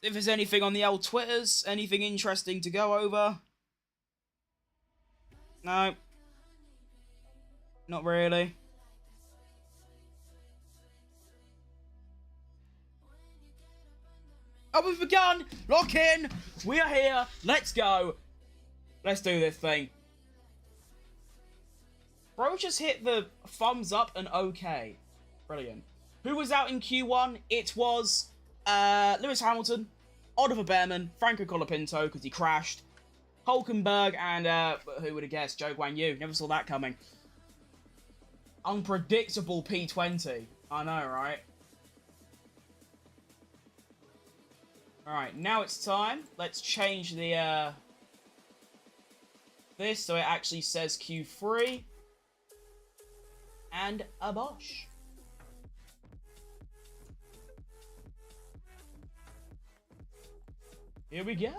If there's anything on the old Twitters, anything interesting to go over? No. Not really. Oh, we've begun! Lock in! We are here! Let's go! Let's do this thing. Bro just hit the thumbs up and okay. Brilliant. Who was out in Q1? It was Lewis Hamilton, Oliver Bearman, Franco Colapinto, because he crashed, Hulkenberg, and who would have guessed? Zhou Guanyu. Never saw that coming. Unpredictable P20. I know, right? Alright, now it's time. Let's change the this so it actually says Q3. And a Bosch. Here we go.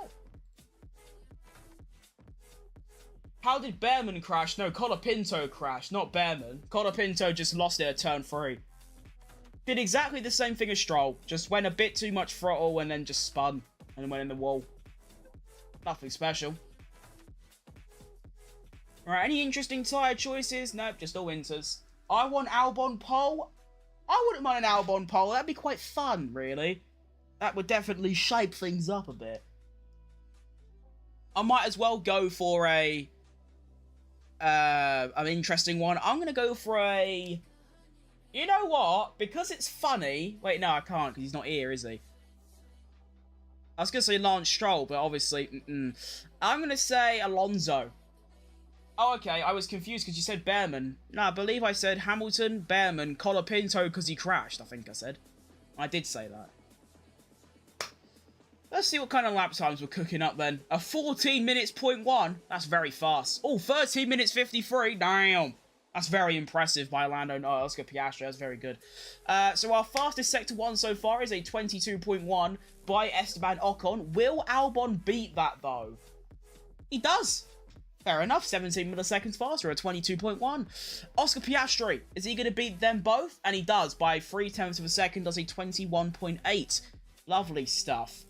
How did Bearman crash? No, Colapinto crashed, not Bearman. Colapinto just lost it at turn 3. Did exactly the same thing as Stroll. Just went a bit too much throttle and then just spun. And went in the wall. Nothing special. Alright, any interesting tyre choices? Nope, just all Inters. I want Albon pole. I wouldn't mind an Albon pole. That'd be quite fun, really. That would definitely shape things up a bit. I might as well go for an interesting one. I'm going to go for a... You know what? Because it's funny... Wait, no, I can't, because he's not here, is he? I was going to say Lance Stroll, but obviously... I'm going to say Alonso. Oh, okay, I was confused because you said Bearman. No, I believe I said Hamilton, Bearman, Colapinto because he crashed, I think I said. I did say that. Let's see what kind of lap times we're cooking up then. A 14 minutes .1. That's very fast. Oh, 13 minutes 53. Damn. That's very impressive by Lando. Oh, Oscar Piastri. That's very good. So our fastest Sector 1 so far is a 22.1 by Esteban Ocon. Will Albon beat that, though? He does. Fair enough. 17 milliseconds faster at 22.1. Oscar Piastri. Is he going to beat them both? And he does. By 0.3 of a second, does a 21.8. Lovely stuff.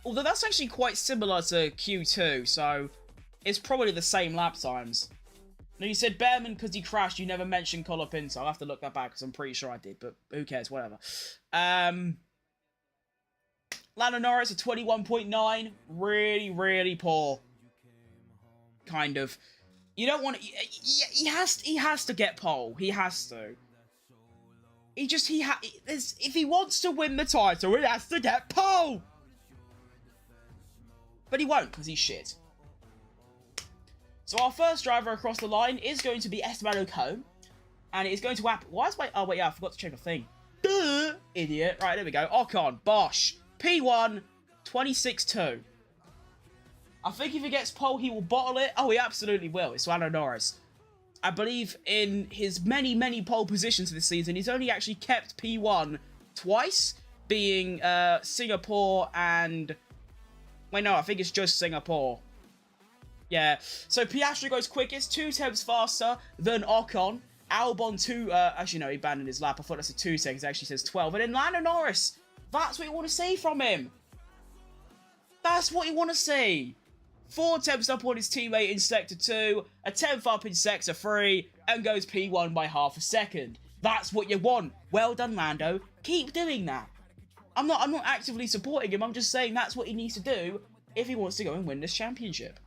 Although that's actually quite similar to Q2, so it's probably the same lap times. Now, you said Bearman because he crashed. You never mentioned Colapinto. I'll have to look that back because I'm pretty sure I did, but who cares? Whatever. Lando Norris at 21.9. Really, really poor. Kind of. You don't want to... He has to get pole. He has to. If he wants to win the title, he has to get pole. But he won't, because he's shit. So our first driver across the line is going to be Esteban Ocon. And it is going to happen... Why is my... Oh, wait, yeah, I forgot to check a thing. Duh! Idiot. Right, there we go. Ocon, Bosch, P1, 26.2. I think if he gets pole, he will bottle it. Oh, he absolutely will. It's Lando Norris. I believe in his many, many pole positions this season, he's only actually kept P1 twice, being Singapore and... Wait, no, I think it's just Singapore. Yeah, so Piastri goes quickest, 2 tenths faster than Ocon. Albon, actually, no, he abandoned his lap. I thought that's a 2 seconds. It actually says 12. And then Lando Norris, that's what you want to see from him. That's what you want to see. 4 tenths up on his teammate in Sector 2, a 10th up in Sector 3, and goes P1 by half a second. That's what you want. Well done, Lando. Keep doing that. I'm not actively supporting him. I'm just saying that's what he needs to do if he wants to go and win this championship.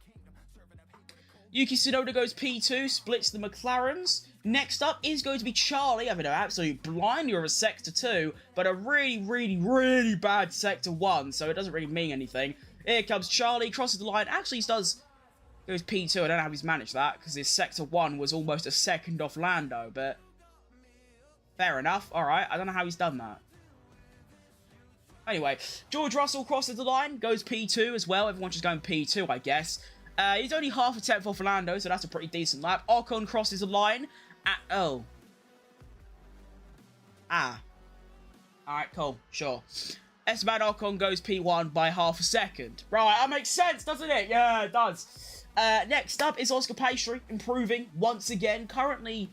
Yuki Tsunoda goes P2, splits the McLarens. Next up is going to be Charlie, having an absolute blinder of a Sector 2, but a really, really, really bad Sector 1, so it doesn't really mean anything. Here comes Charlie, crosses the line. Actually, he goes P2. I don't know how he's managed that, because his Sector 1 was almost a second off Lando, but fair enough. All right, I don't know how he's done that. Anyway, George Russell crosses the line, goes P2 as well. Everyone's just going P2, I guess. He's only half a tenth off Lando, so that's a pretty decent lap. Ocon crosses the line at... Oh. Ah. Alright, cool. Sure. Esteban Ocon goes P1 by half a second. Right, that makes sense, doesn't it? Yeah, it does. Next up is Oscar Piastri, improving once again. Currently...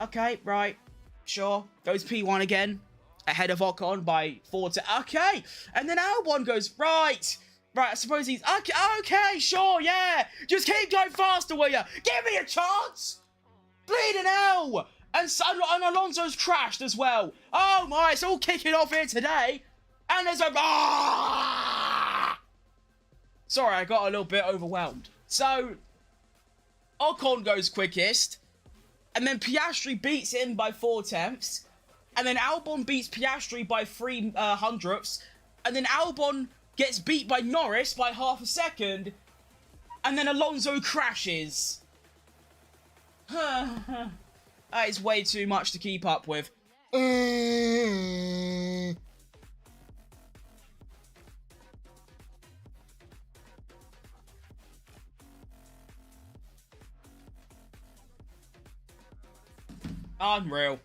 Okay, right. Sure. Goes P1 again. Ahead of Ocon by 4 to... Okay! And then Albon goes, right, I suppose he's... Okay, sure, yeah! Just keep going faster, will ya? Give me a chance! Bleeding hell! And Alonso's crashed as well. Oh my, it's all kicking off here today. And there's a... Sorry, I got a little bit overwhelmed. So, Ocon goes quickest, and then Piastri beats him by 4/10, and then Albon beats Piastri by 3/100ths, and then Albon gets beat by Norris by half a second, and then Alonso crashes. That is way too much to keep up with. Unreal.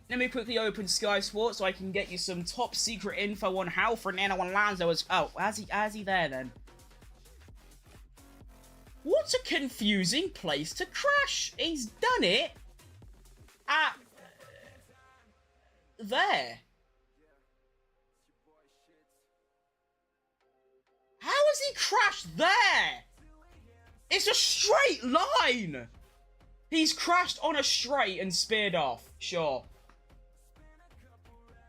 Let me quickly open Sky Sports so I can get you some top secret info on how Fernando Alonso is. Oh, how's he there then? What a confusing place to crash. He's done it at there. How has he crashed there? It's a straight line. He's crashed on a straight and speared off. Sure.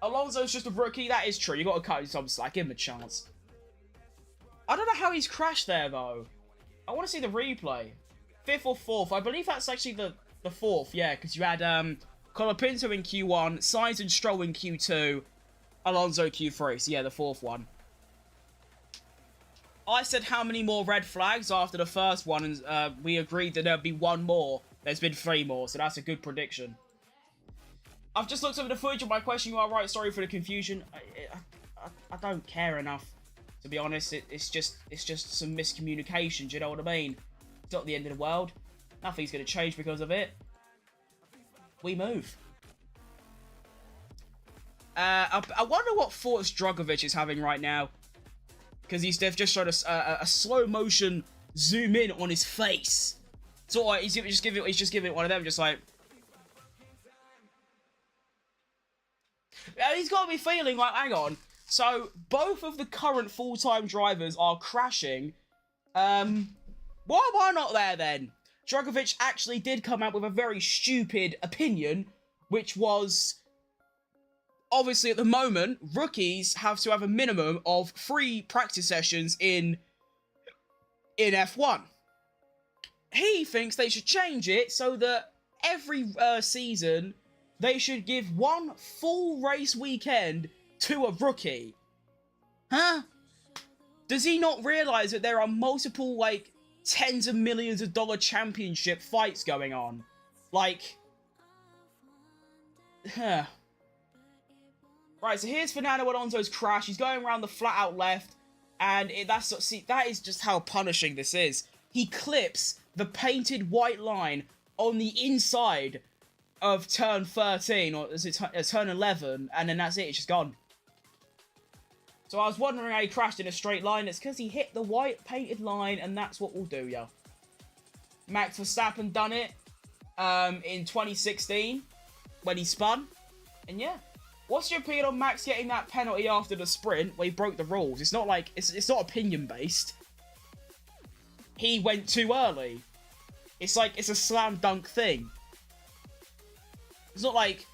Alonso's just a rookie. That is true. You got to cut him some slack. Give him a chance. I don't know how he's crashed there, though. I want to see the replay. 5th or 4th. I believe that's actually the 4th. Yeah, because you had Colapinto in Q1, Sainz and Stroll in Q2, Alonso Q3. So, yeah, the 4th one. I said how many more red flags after the first one, and we agreed that there'd be one more. There's been 3 more, so that's a good prediction. I've just looked over the footage of my question. You are right. Sorry for the confusion. I don't care enough, to be honest. It's just some miscommunication. Do you know what I mean? It's not the end of the world. Nothing's going to change because of it. We move. I wonder what thoughts Drogovic is having right now, because they've just showed us a slow motion zoom in on his face. So like, he's just giving one of them, just like. He's got to be feeling like, hang on. So both of the current full-time drivers are crashing. Why am I not there then? Drogovic actually did come out with a very stupid opinion, which was, obviously at the moment, rookies have to have a minimum of 3 practice sessions in F1. He thinks they should change it so that every season they should give 1 full race weekend to a rookie. Huh? Does he not realise that there are multiple, like, tens of millions of dollar championship fights going on? Like, huh. Right, so here's Fernando Alonso's crash. He's going around the flat out left, and that is just how punishing this is. He clips the painted white line on the inside of turn 13, or is it turn 11, and then that's it, it's just gone. So I was wondering how he crashed in a straight line. It's because he hit the white painted line, and that's what will do ya. Max Verstappen done it in 2016 when he spun, and yeah. What's your opinion on Max getting that penalty after the sprint where he broke the rules? It's not like, it's not opinion based. He went too early. It's like, it's a slam dunk thing. It's not like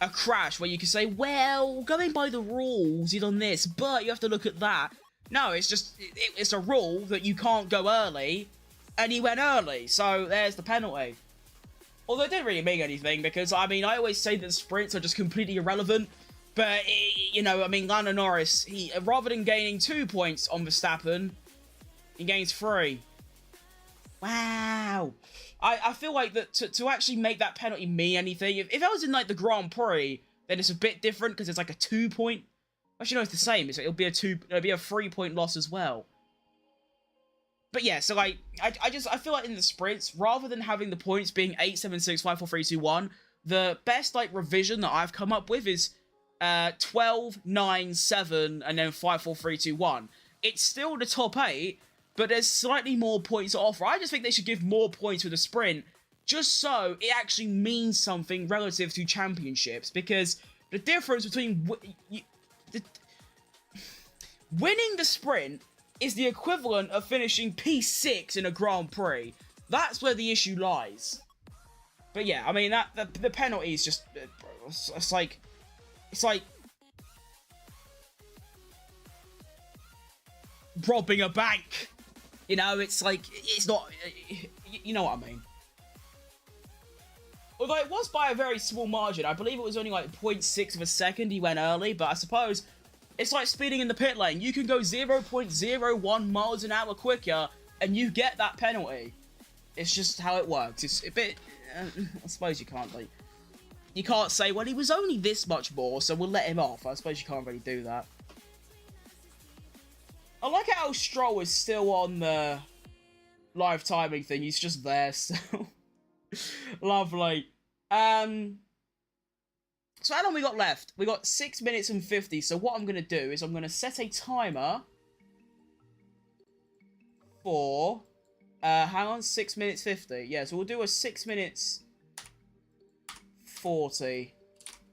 a crash where you can say, well, going by the rules, he's on this, but you have to look at that. No, it's just, it's a rule that you can't go early, and he went early, so there's the penalty. Although it didn't really mean anything, because, I mean, I always say that sprints are just completely irrelevant, but, you know, I mean, Lando Norris, he, rather than gaining 2 points on Verstappen, he gains 3. Wow. I feel like that to actually make that penalty mean anything, if I was in, like, the Grand Prix, then it's a bit different, because it's like a 2 point. Actually, no, it's the same. It'll be a 3-point loss as well. But yeah, so like, I feel like in the sprints, rather than having the points being 8, 7, 6, 5, 4, 3, 2, 1, the best, like, revision that I've come up with is 12, 9, 7, and then 5, 4, 3, 2, 1. It's still the top 8, but there's slightly more points to offer. I just think they should give more points with a sprint, just so it actually means something relative to championships, because the difference between winning the sprint is the equivalent of finishing P6 in a Grand Prix. That's where the issue lies. But yeah, I mean, the penalty is just, it's like, robbing a bank. You know, it's like, it's not, you know what I mean. Although it was by a very small margin. I believe it was only like 0.6 of a second he went early, but I suppose it's like speeding in the pit lane. You can go 0.01 miles an hour quicker and you get that penalty. It's just how it works. It's a bit, I suppose you can't, like, you can't say, well, he was only this much more, so we'll let him off. I suppose you can't really do that. I like how Stroll is still on the live timing thing. He's just there still. Lovely. So how long we got left? We got 6 minutes and 50. So what I'm going to do is I'm going to set a timer for, hang on, 6 minutes 50. Yeah, so we'll do a 6 minutes 40.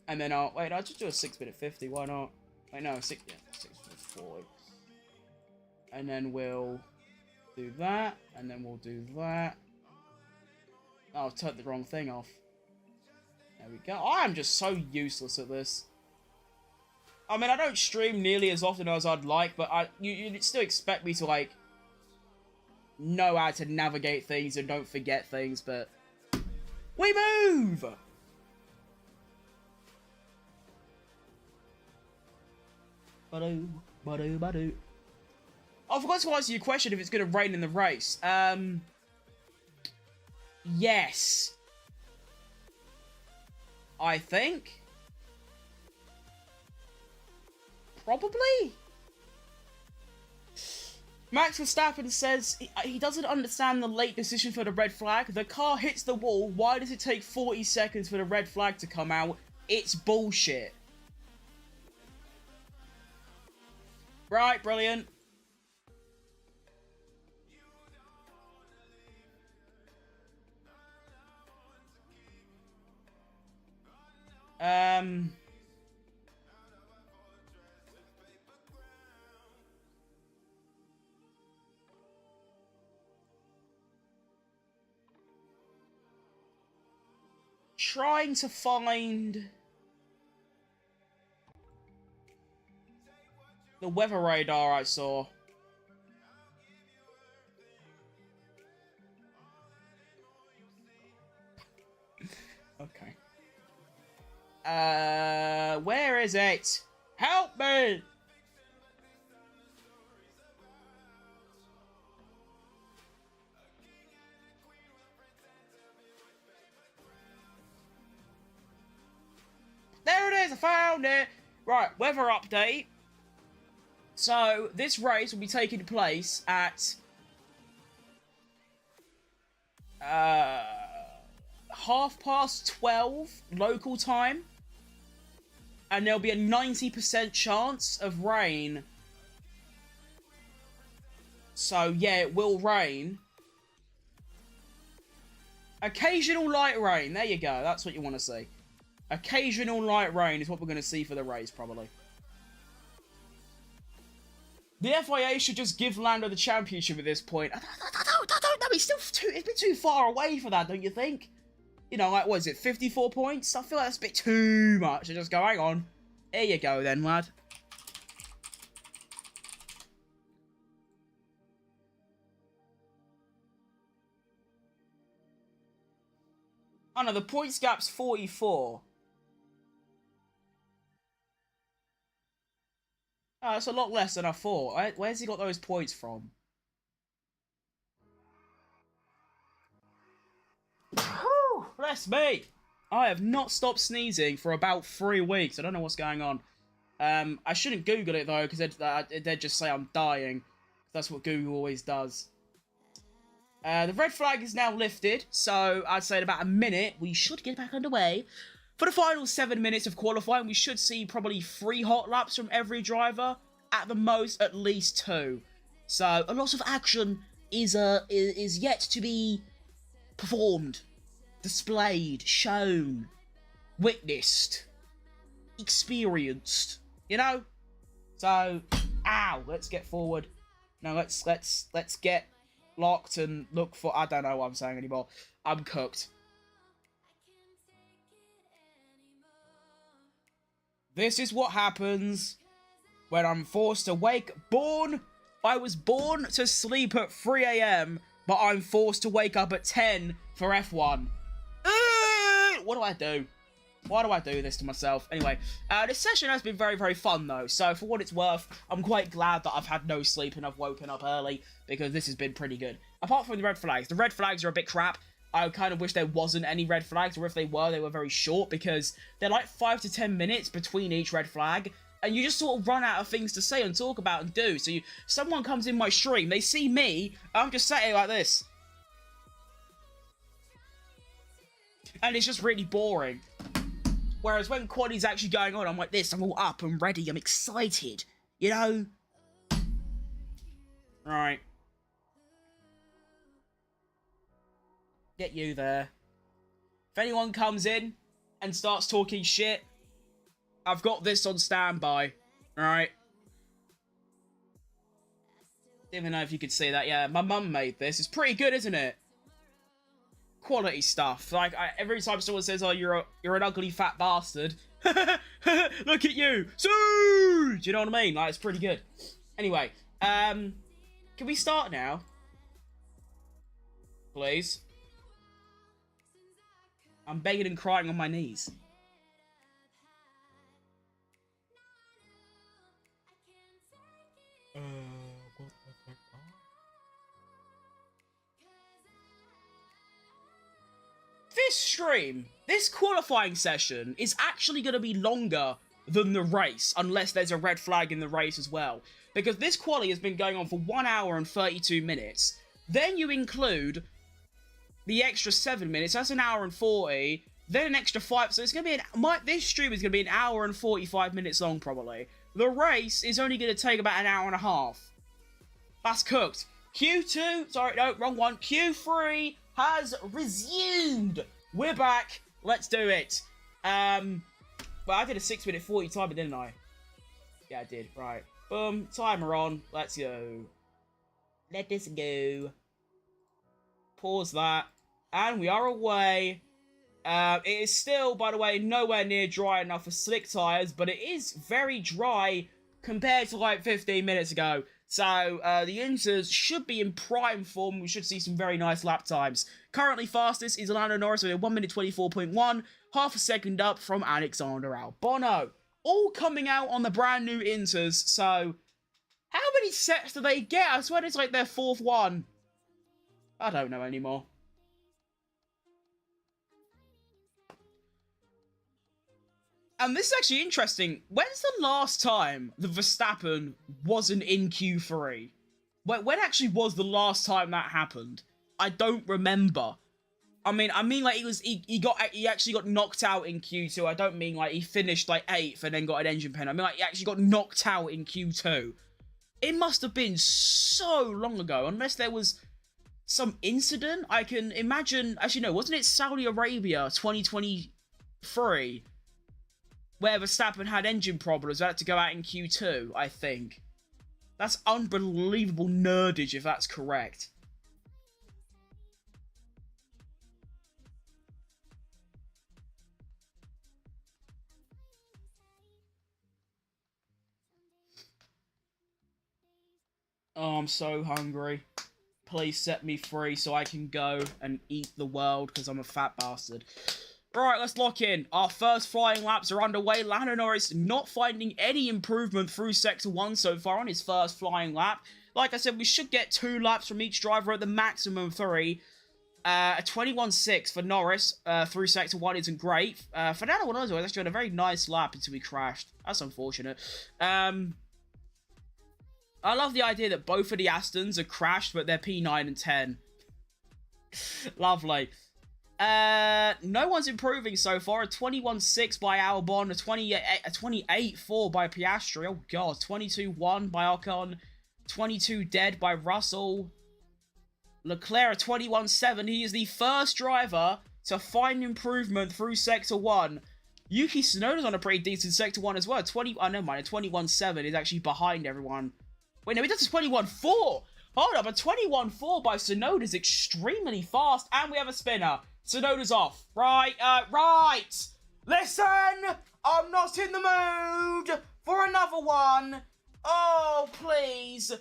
And then I'll just do a 6 minute 50. Why not? Wait, no, 6 minutes 40. And then we'll do that. And then we'll do that. Oh, I've turned the wrong thing off. There we go. I am just so useless at this. I mean, I don't stream nearly as often as I'd like, but you'd still expect me to, like, know how to navigate things and don't forget things, but we move! Ba-doo, ba-doo, ba-doo. I forgot to answer your question if it's going to rain in the race. Yes. I think. Probably. Max Verstappen says he doesn't understand the late decision for the red flag. The car hits the wall. Why does it take 40 seconds for the red flag to come out? It's bullshit. Right, brilliant. Trying to find the weather radar I saw. Okay. Where is it? Help me! There it is, I found it! Right, weather update. So, this race will be taking place at 12:30 local time. And there'll be a 90% chance of rain. So, yeah, it will rain. Occasional light rain. There you go. That's what you want to see. Occasional light rain is what we're going to see for the race, probably. The FIA should just give Lando the championship at this point. I don't know. It's a bit too far away for that, don't you think? You know, like, what is it, 54 points? I feel like that's a bit too much to just go, hang on. There you go then, lad. Oh no, the points gap's 44. Oh, that's a lot less than I thought. Where's he got those points from? Whew, bless me! I have not stopped sneezing for about 3 weeks. I don't know what's going on. I shouldn't Google it, though, because they'd just say I'm dying. That's what Google always does. The red flag is now lifted, so I'd say in about a minute, we should get back underway. For the final 7 minutes of qualifying, we should see probably 3 hot laps from every driver. At the most, at least 2. So, a lot of action is yet to be performed, displayed, shown, witnessed, experienced, you know? So, ow, let's get forward. Now, let's get locked and look for... I don't know what I'm saying anymore. I'm cooked. This is what happens when I'm forced to wake born I was born to sleep at 3 a.m., but I'm forced to wake up at 10 for F1. What do I do? Why do I do this to myself? Anyway, this session has been very, very fun, though. So, for what it's worth, I'm quite glad that I've had no sleep and I've woken up early, because this has been pretty good. Apart from the red flags. The red flags are a bit crap. I kind of wish there wasn't any red flags, or if they were very short, because they're like 5 to 10 minutes between each red flag, and you just sort of run out of things to say and talk about and do. So, someone comes in my stream, they see me, I'm just sat here like this. And it's just really boring. Whereas when quality's actually going on, I'm like this, I'm all up, I'm ready, I'm excited, you know? Right. Get you there. If anyone comes in and starts talking shit, I've got this on standby, alright? Didn't even know if you could see that. Yeah, my mum made this. It's pretty good, isn't it? Quality stuff. Like, every time someone says, oh, you're an ugly fat bastard, look at you, do you know what I mean? Like, it's pretty good. Anyway, can we start now? Please. I'm begging and crying on my knees. What the fuck? This stream, this qualifying session, is actually going to be longer than the race, unless there's a red flag in the race as well. Because this quali has been going on for 1 hour and 32 minutes. Then you include the extra 7 minutes, that's an hour and 40. Then an extra 5, so it's going to be this stream is going to be an hour and 45 minutes long, probably. The race is only going to take about an hour and a half. That's cooked. Q2, sorry, no, wrong one. Q3 has resumed. We're back. Let's do it. Well, I did a 6-minute 40 timer, didn't I? Yeah, I did. Right. Boom. Timer on. Let's go. Let this go. Pause that. And we are away. It is still, by the way, nowhere near dry enough for slick tyres, but it is very dry compared to like 15 minutes ago. So, the Inters should be in prime form. We should see some very nice lap times. Currently fastest is Lando Norris with a 1 minute 24.1, half a second up from Alexander Albon. All coming out on the brand new Inters, so how many sets do they get? I swear it's like their 4th one. I don't know anymore. And this is actually interesting. When's the last time the Verstappen wasn't in Q3? When actually was the last time that happened? I don't remember. I mean like he actually got knocked out in Q2. I don't mean like he finished like 8th and then got an engine pen. I mean like he actually got knocked out in Q2. It must have been so long ago, unless there was some incident. I can imagine. Actually, no, wasn't it Saudi Arabia 2023? Where Verstappen had engine problems, had to go out in Q2, I think. That's unbelievable nerdage, if that's correct. Oh, I'm so hungry. Please set me free so I can go and eat the world, because I'm a fat bastard. Right, let's lock in. Our first flying laps are underway. Lando Norris not finding any improvement through Sector 1 so far on his first flying lap. Like I said, we should get 2 laps from each driver at the maximum 3. A 21.6 for Norris through Sector 1 isn't great. Fernando Alonso has actually had a very nice lap until he crashed. That's unfortunate. I love the idea that both of the Astons are crashed, but they're P9 and 10. Lovely. No one's improving so far. A 21.6 by Albon, a 28.4 by Piastri. Oh god, 22.1 by Ocon, 22 dead by Russell. Leclerc a 21.7. He is the first driver to find improvement through Sector 1. Yuki Tsunoda's on a pretty decent Sector 1 as well. Never mind, a 21.7 is actually behind everyone. Wait, no, he does a 21.4. Hold up, a 21.4 by Tsunoda is extremely fast, and we have a spinner. Tsunoda's off. Right. Listen, I'm not in the mood for another one. Oh, please.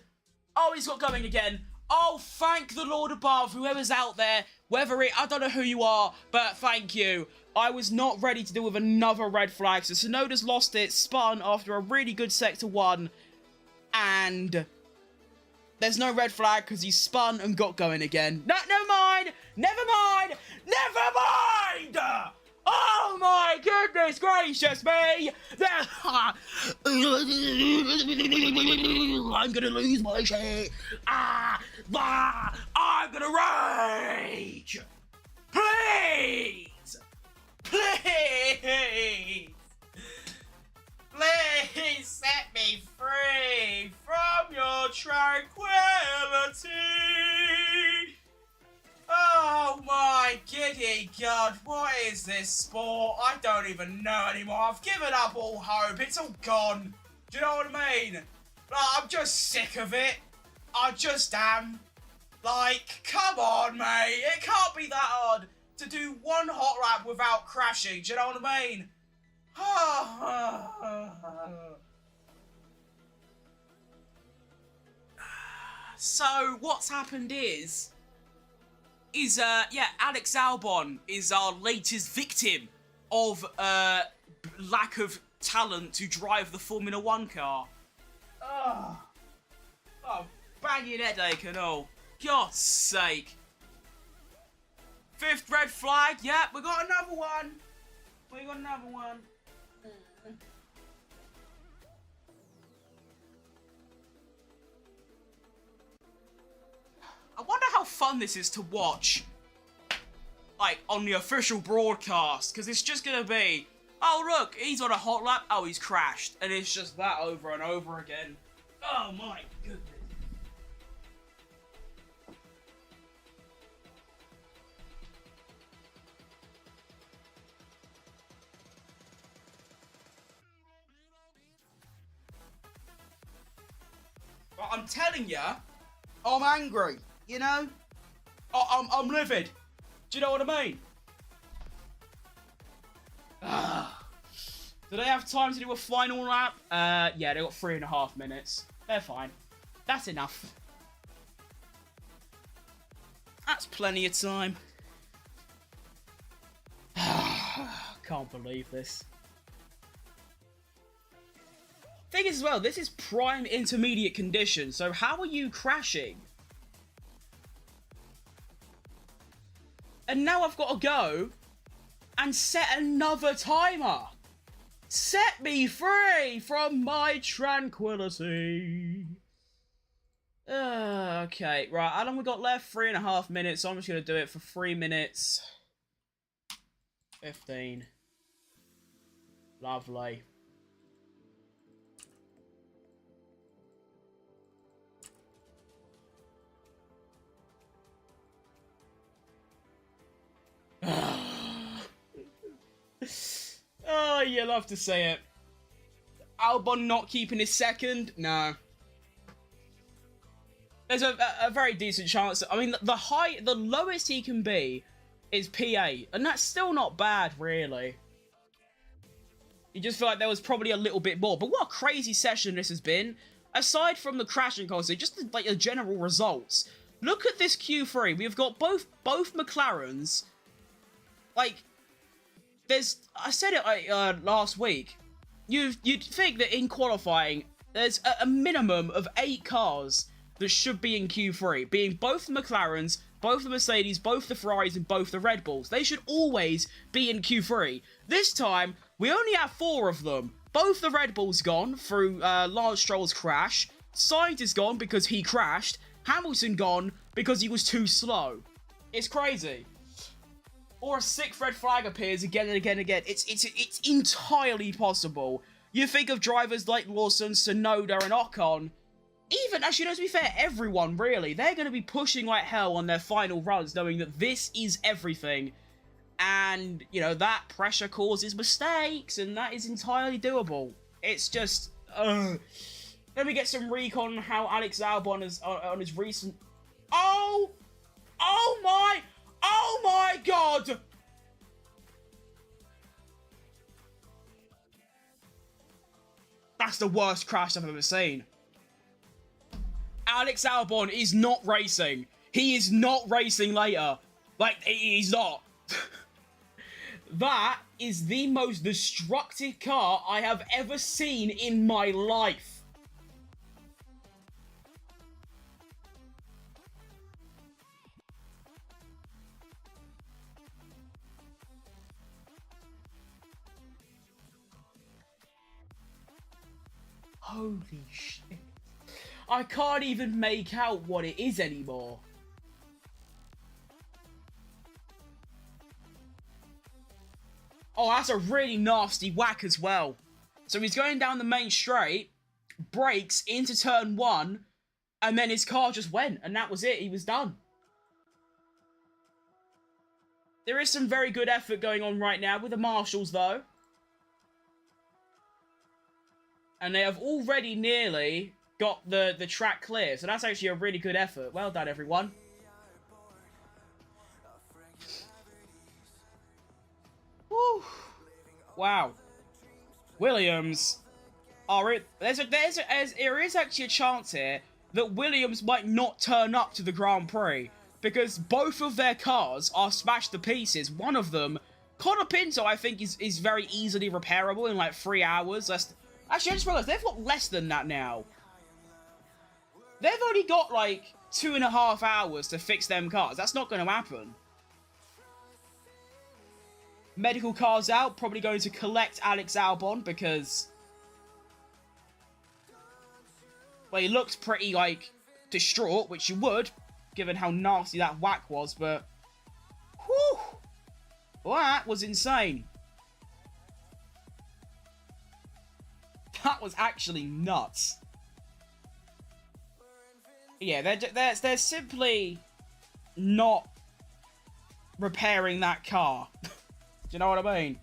Oh, he's got going again. Oh, thank the Lord above, whoever's out there, I don't know who you are, but thank you. I was not ready to deal with another red flag, so Sonoda's lost it, spun after a really good Sector 1, and there's no red flag because he spun and got going again. No, never mind! Never mind! Never mind! Oh my goodness gracious me! I'm gonna lose my shit! I'm gonna rage! Please! Please! Please set me free from your tranquility! Oh my giddy god, what is this sport? I don't even know anymore. I've given up all hope. It's all gone. Do you know what I mean? I'm just sick of it. I just am. Like, come on, mate. It can't be that hard to do one hot lap without crashing. Do you know what I mean? So, what's happened is Alex Albon is our latest victim of lack of talent to drive the Formula 1 car. Oh, banging headache and all. God's sake. 5th red flag. Yep, we got another one. I wonder how fun this is to watch, like, on the official broadcast, because it's just going to be, oh, look, he's on a hot lap, oh, he's crashed, and it's just that over and over again. Oh, my goodness. But I'm telling you, I'm angry. You know? I'm livid. Do you know what I mean? Do they have time to do a final lap? Yeah, they got 3.5 minutes. They're fine. That's enough. That's plenty of time. Can't believe this. Thing is as well, this is prime intermediate condition, so how are you crashing? And now I've got to go and set another timer. Set me free from my tranquility. Okay, right, how long we got left? 3.5 minutes, so I'm just going to do it for 3 minutes. 15. Lovely. Oh, you love to say it. Albon not keeping his second? No. There's a very decent chance. I mean, the lowest he can be is P8, and that's still not bad, really. You just feel like there was probably a little bit more. But what a crazy session this has been. Aside from the crashing constantly, just like the general results. Look at this Q3. We've got both McLarens. Like, I said it last week. You'd think that in qualifying, there's a minimum of 8 cars that should be in Q3, being both the McLarens, both the Mercedes, both the Ferraris, and both the Red Bulls. They should always be in Q3. This time, we only have 4 of them. Both the Red Bulls gone through Lance Stroll's crash. Sainz is gone because he crashed. Hamilton gone because he was too slow. It's crazy. Or a 6th red flag appears again and again and again. It's entirely possible. You think of drivers like Lawson, Tsunoda, and Ocon. Even, actually, to be fair, everyone, really. They're going to be pushing like hell on their final runs, knowing that this is everything. And, you know, that pressure causes mistakes, and that is entirely doable. It's just, Let me get some recon on how Alex Albon is on his recent... Oh my god! That's the worst crash I've ever seen. Alex Albon is not racing. He is not racing later. Like, he's not. That is the most destructive car I have ever seen in my life. Holy shit. I can't even make out what it is anymore. Oh, that's a really nasty whack as well. So he's going down the main straight, brakes into turn 1, and then his car just went, and that was it. He was done. There is some very good effort going on right now with the marshals, though. And they have already nearly got the track clear. So that's actually a really good effort. Well done, everyone. Woo. Wow. Williams are it. There is actually a chance here that Williams might not turn up to the Grand Prix. Because both of their cars are smashed to pieces. One of them, Connor Pinto, I think is very easily repairable in like 3 hours. Actually, I just realized they've got less than that now. They've only got like 2.5 hours to fix them cars. That's not going to happen. Medical cars out. Probably going to collect Alex Albon because... well, he looked pretty, like, distraught, which you would, given how nasty that whack was, but... whew! That was insane. That was actually nuts. Yeah, they're simply not repairing that car. Do you know what I mean?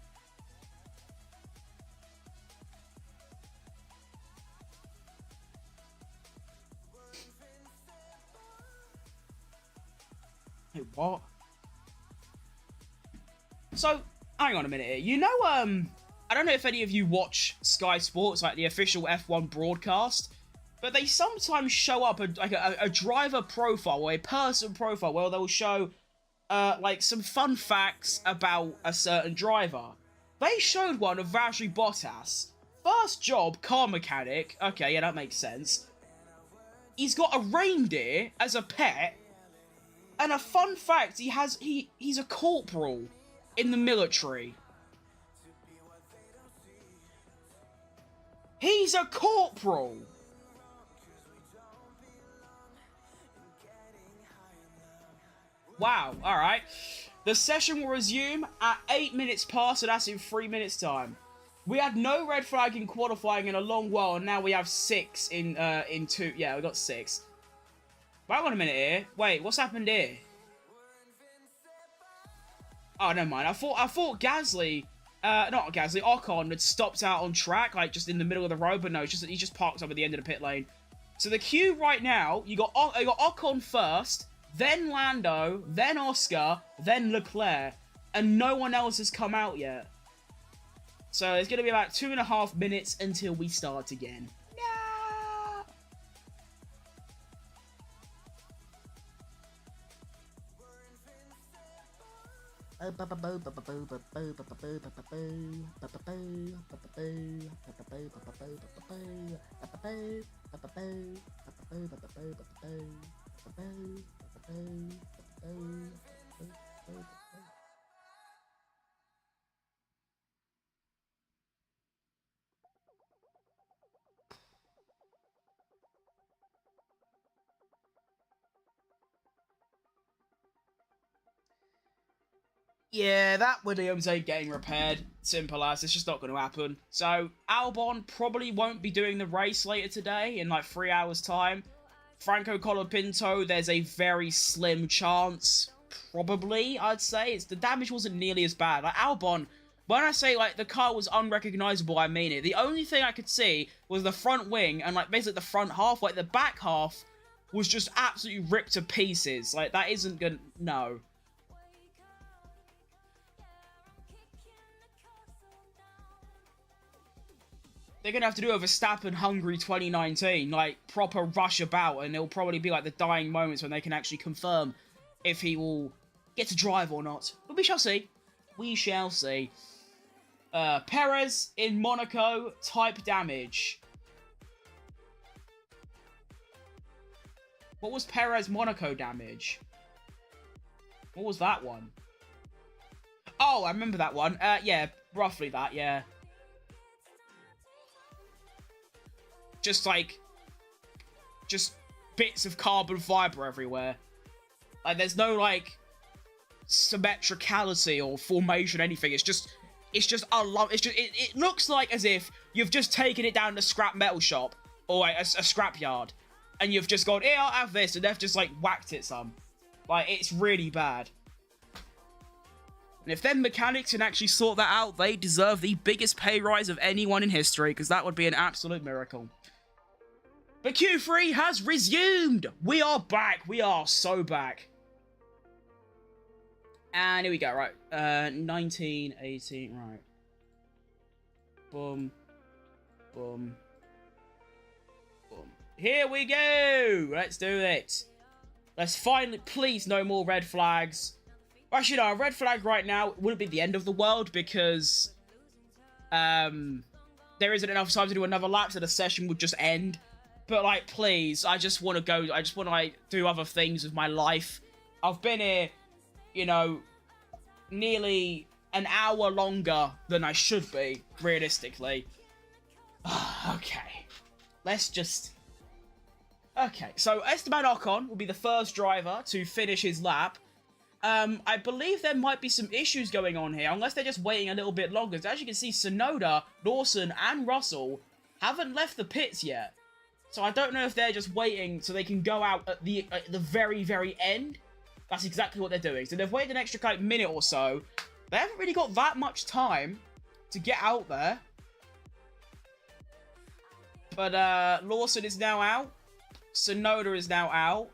Hey, what? So, hang on a minute here. You know, I don't know if any of you watch Sky Sports, like the official F1 broadcast, but they sometimes show up a driver profile or a person profile where they'll show like some fun facts about a certain driver. They showed one of Valtteri Bottas. First job, car mechanic. Okay, yeah, that makes sense. He's got a reindeer as a pet, and a fun fact: he's a corporal in the military. He's a corporal! Wow, alright. The session will resume at 8 minutes past, so that's in 3 minutes time. We had no red flag in qualifying in a long while, and now we have 6 in 2. Yeah, we got 6. Wait on a minute here. Wait, what's happened here? Oh, never mind. I thought Gasly... not Gasly, Ocon had stopped out on track, like, just in the middle of the road, but no, it's just he just parked up at the end of the pit lane. So the queue right now, you got Ocon first, then Lando, then Oscar, then Leclerc, and no one else has come out yet. So it's going to be about 2.5 minutes until we start again. Yeah, that Williams ain't getting repaired. Simple as. It's just not going to happen. So, Albon probably won't be doing the race later today in like 3 hours' time. Franco Colapinto, there's a very slim chance. Probably, I'd say. The damage wasn't nearly as bad. Like, Albon, when I say, like, the car was unrecognizable, I mean it. The only thing I could see was the front wing and, like, basically the front half. Like, the back half was just absolutely ripped to pieces. Like, that isn't gonna... no. they're going to have to do a Verstappen Hungary 2019, like, proper rush about, and it'll probably be, like, the dying moments when they can actually confirm if he will get to drive or not. But we shall see. We shall see. Perez in Monaco, type damage. What was Perez Monaco damage? What was that one? Oh, I remember that one. Yeah, roughly that, yeah. Just bits of carbon fiber everywhere. Like, there's no, like, symmetricality or formation or anything. It's just a lump. It looks like as if you've just taken it down to a scrap metal shop or like, a scrap yard, and you've just gone, here, I'll have this, and they've just, like, whacked it some. Like, it's really bad. And if them mechanics can actually sort that out, they deserve the biggest pay rise of anyone in history, because that would be an absolute miracle. But Q3 has resumed! We are back! We are so back. And here we go, right. 19, 18, right. Boom. Boom. Boom. Here we go! Let's do it. Let's finally, please, no more red flags. Actually, no, a red flag right now wouldn't be the end of the world, because there isn't enough time to do another lap, so the session would just end. But, like, please, I just want to go, I just want to, like, do other things with my life. I've been here, you know, nearly an hour longer than I should be, realistically. Okay. Let's just... Okay, so Esteban Ocon will be the first driver to finish his lap. I believe there might be some issues going on here, unless they're just waiting a little bit longer. As you can see, Tsunoda, Lawson, and Russell haven't left the pits yet. So I don't know if they're just waiting so they can go out at the very, very end. That's exactly what they're doing. So they've waited an extra like, minute or so. They haven't really got that much time to get out there. But Lawson is now out. Tsunoda is now out.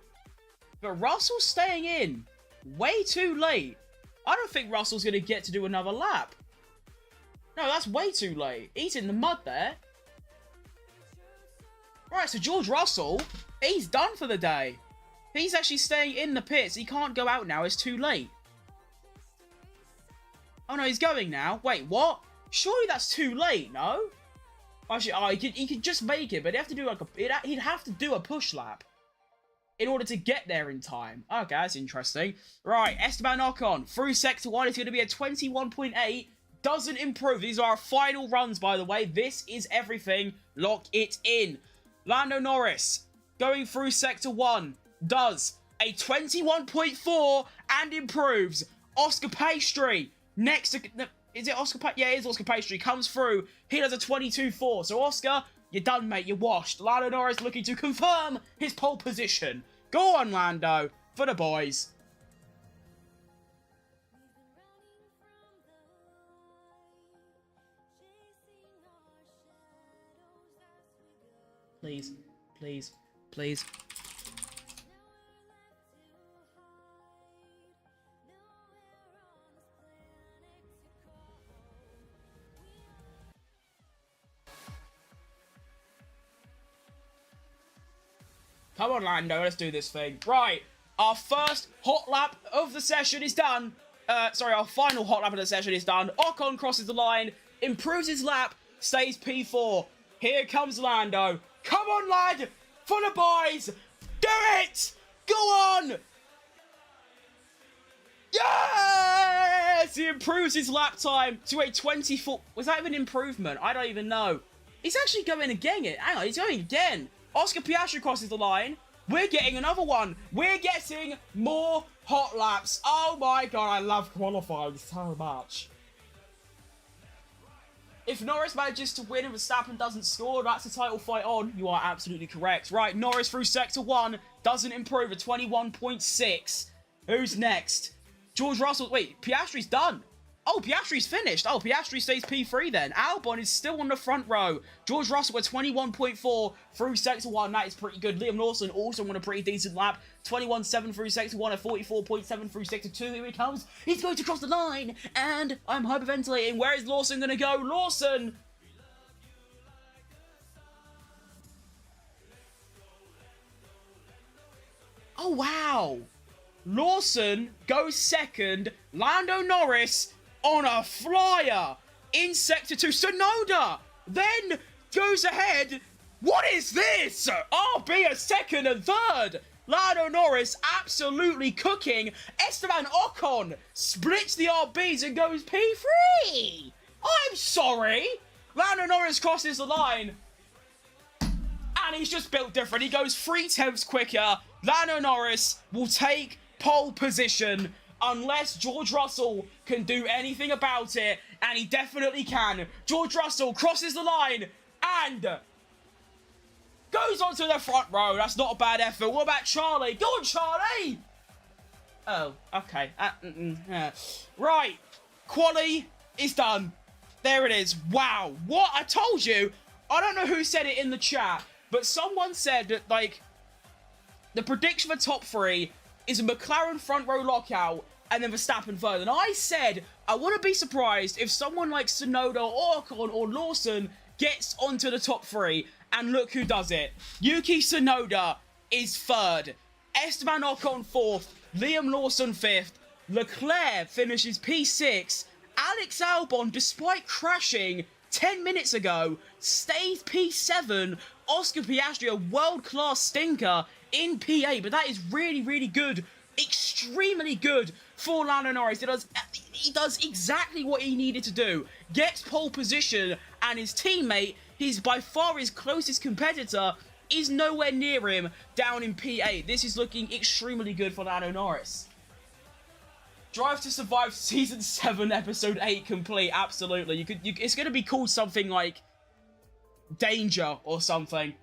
But Russell's staying in. Way too late. I don't think Russell's going to get to do another lap. No, that's way too late. He's in the mud there. Right, so George Russell, he's done for the day. He's actually staying in the pits. He can't go out now. It's too late. Oh, no, he's going now. Wait, what? Surely that's too late, no? Actually, oh, he could just make it, but he'd have to do like he'd have to do a push lap in order to get there in time. Okay, that's interesting. Right, Esteban Ocon through Sector 1 is going to be a 21.8. Doesn't improve. These are our final runs, by the way. This is everything. Lock it in. Lando Norris going through Sector 1 does a 21.4 and improves. Oscar Pastry next to... Is it Oscar Pastry? Yeah, it is Oscar Pastry. Comes through. He does a 22.4. So, Oscar, you're done, mate. You're washed. Lando Norris looking to confirm his pole position. Go on, Lando. For the boys. Please. Please. Please. Come on, Lando, let's do this thing. Right, our first hot lap of the session is done. Sorry, our final hot lap of the session is done. Ocon crosses the line, improves his lap, stays P4. Here comes Lando. Come on, lad, for the boys. Do it! Go on! Yes! He improves his lap time to a 24... Was that even an improvement? I don't even know. He's actually going again. Hang on, he's going again. Oscar Piastri crosses the line. We're getting another one. We're getting more hot laps. Oh my god, I love qualifying so much. If Norris manages to win and Verstappen doesn't score, that's a title fight on. You are absolutely correct. Right, Norris through Sector 1 doesn't improve at 21.6. Who's next? George Russell. Wait, Piastri's done. Oh, Piastri's finished. Oh, Piastri stays P3 then. Albon is still on the front row. George Russell at 21.4 through Sector 1. That is pretty good. Liam Lawson also on a pretty decent lap. 21.7 through Sector 1 at 44.7 through Sector 2. Here he comes. He's going to cross the line. And I'm hyperventilating. Where is Lawson going to go? Lawson! Oh, wow. Lawson goes second. Lando Norris on a flyer in Sector 2. Sonoda then goes ahead. What is this? RB a second and third. Lando Norris absolutely cooking. Esteban Ocon splits the RBs and goes P3. I'm sorry. Lando Norris crosses the line. And he's just built different. He goes 3/10 quicker. Lando Norris will take pole position unless George Russell can do anything about it. And he definitely can. George Russell crosses the line and goes onto the front row. That's not a bad effort. What about Charlie? Go on, Charlie! Oh, okay. Yeah. Right. Quali is done. There it is. Wow. What? I told you. I don't know who said it in the chat, but someone said that, like, the prediction for top 3 is a McLaren front row lockout and then Verstappen third. And I said I wouldn't be surprised if someone like Tsunoda or Ocon or Lawson gets onto the top 3. And look who does it. Yuki Tsunoda is third. Esteban Ocon 4th. Liam Lawson 5th. Leclerc finishes P6. Alex Albon, despite crashing 10 minutes ago, stays P7. Oscar Piastri, a world-class stinker, in P8. But that is really, really good. Extremely good for Lando Norris. He does exactly what he needed to do. Gets pole position, and his teammate, he's by far his closest competitor, is nowhere near him down in P8. This is looking extremely good for Lando Norris. Drive to Survive Season 7, Episode 8 complete. Absolutely. It's going to be called something like Danger or something.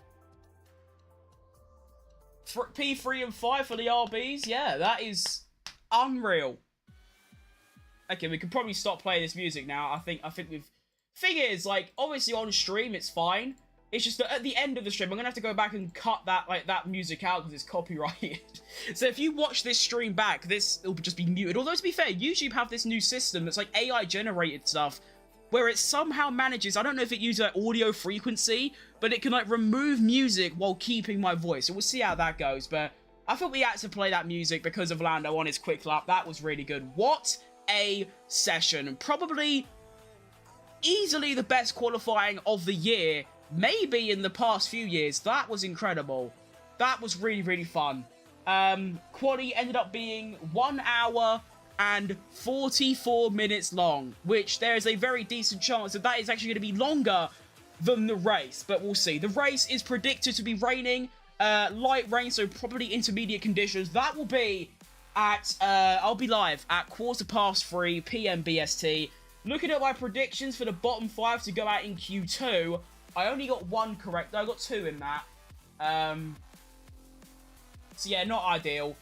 P3 and 5 for the RBs. Yeah, that is unreal. Okay, we can probably stop playing this music now. I think we've... Thing is, like, obviously on stream, it's fine. It's just that at the end of the stream, I'm going to have to go back and cut that music out because it's copyrighted. So if you watch this stream back, it'll just be muted. Although, to be fair, YouTube have this new system that's like AI-generated stuff where it somehow manages, I don't know if it uses like audio frequency, but it can like remove music while keeping my voice. So we'll see how that goes. But I thought we had to play that music because of Lando on his quick lap. That was really good. What a session. Probably easily the best qualifying of the year, maybe in the past few years. That was incredible. That was really, really fun. Quali ended up being 1 hour and 44 minutes long, which there is a very decent chance that is actually going to be longer than the race, but we'll see. The race is predicted to be raining, light rain, so probably intermediate conditions. That will be at, I'll be live at 3:15 PM BST. Looking at my predictions for the bottom 5 to go out in Q2, I only got 1 correct. I got 2 in that. So yeah, not ideal.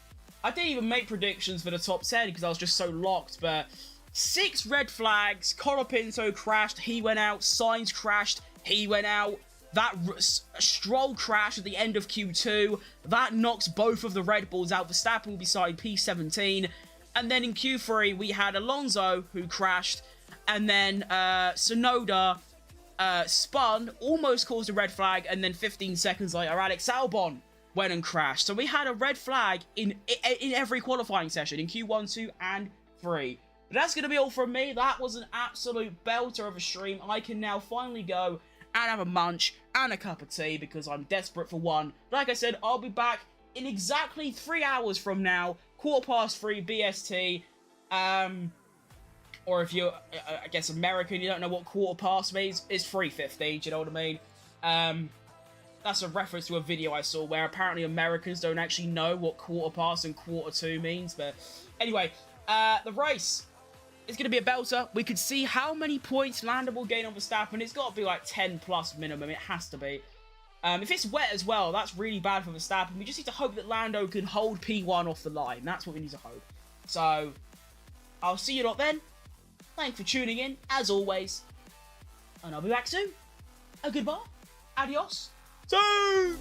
I didn't even make predictions for the top 10 because I was just so locked, but 6 red flags. Colapinto crashed, he went out. Sainz crashed, he went out. That Stroll crash at the end of Q2. That knocks both of the Red Bulls out. Verstappen will be starting P17. And then in Q3, we had Alonso, who crashed. And then Tsunoda spun, almost caused a red flag. And then 15 seconds later, Alex Albon went and crashed. So we had a red flag in every qualifying session, in Q1, 2, and 3. But that's going to be all from me. That was an absolute belter of a stream. I can now finally go and have a munch and a cup of tea because I'm desperate for one. Like I said, I'll be back in exactly 3 hours from now, 3:15 BST. Or if you're, I guess, American, you don't know what 3:15 means, it's 3:15, do you know what I mean? That's a reference to a video I saw where apparently Americans don't actually know what 3:15 and 2:15 means. But anyway, the race is going to be a belter. We could see how many points Lando will gain on Verstappen. It's got to be like 10 plus minimum. It has to be. If it's wet as well, that's really bad for Verstappen. We just need to hope that Lando can hold P1 off the line. That's what we need to hope. So, I'll see you lot then. Thanks for tuning in, as always. And I'll be back soon. A goodbye. Adios. See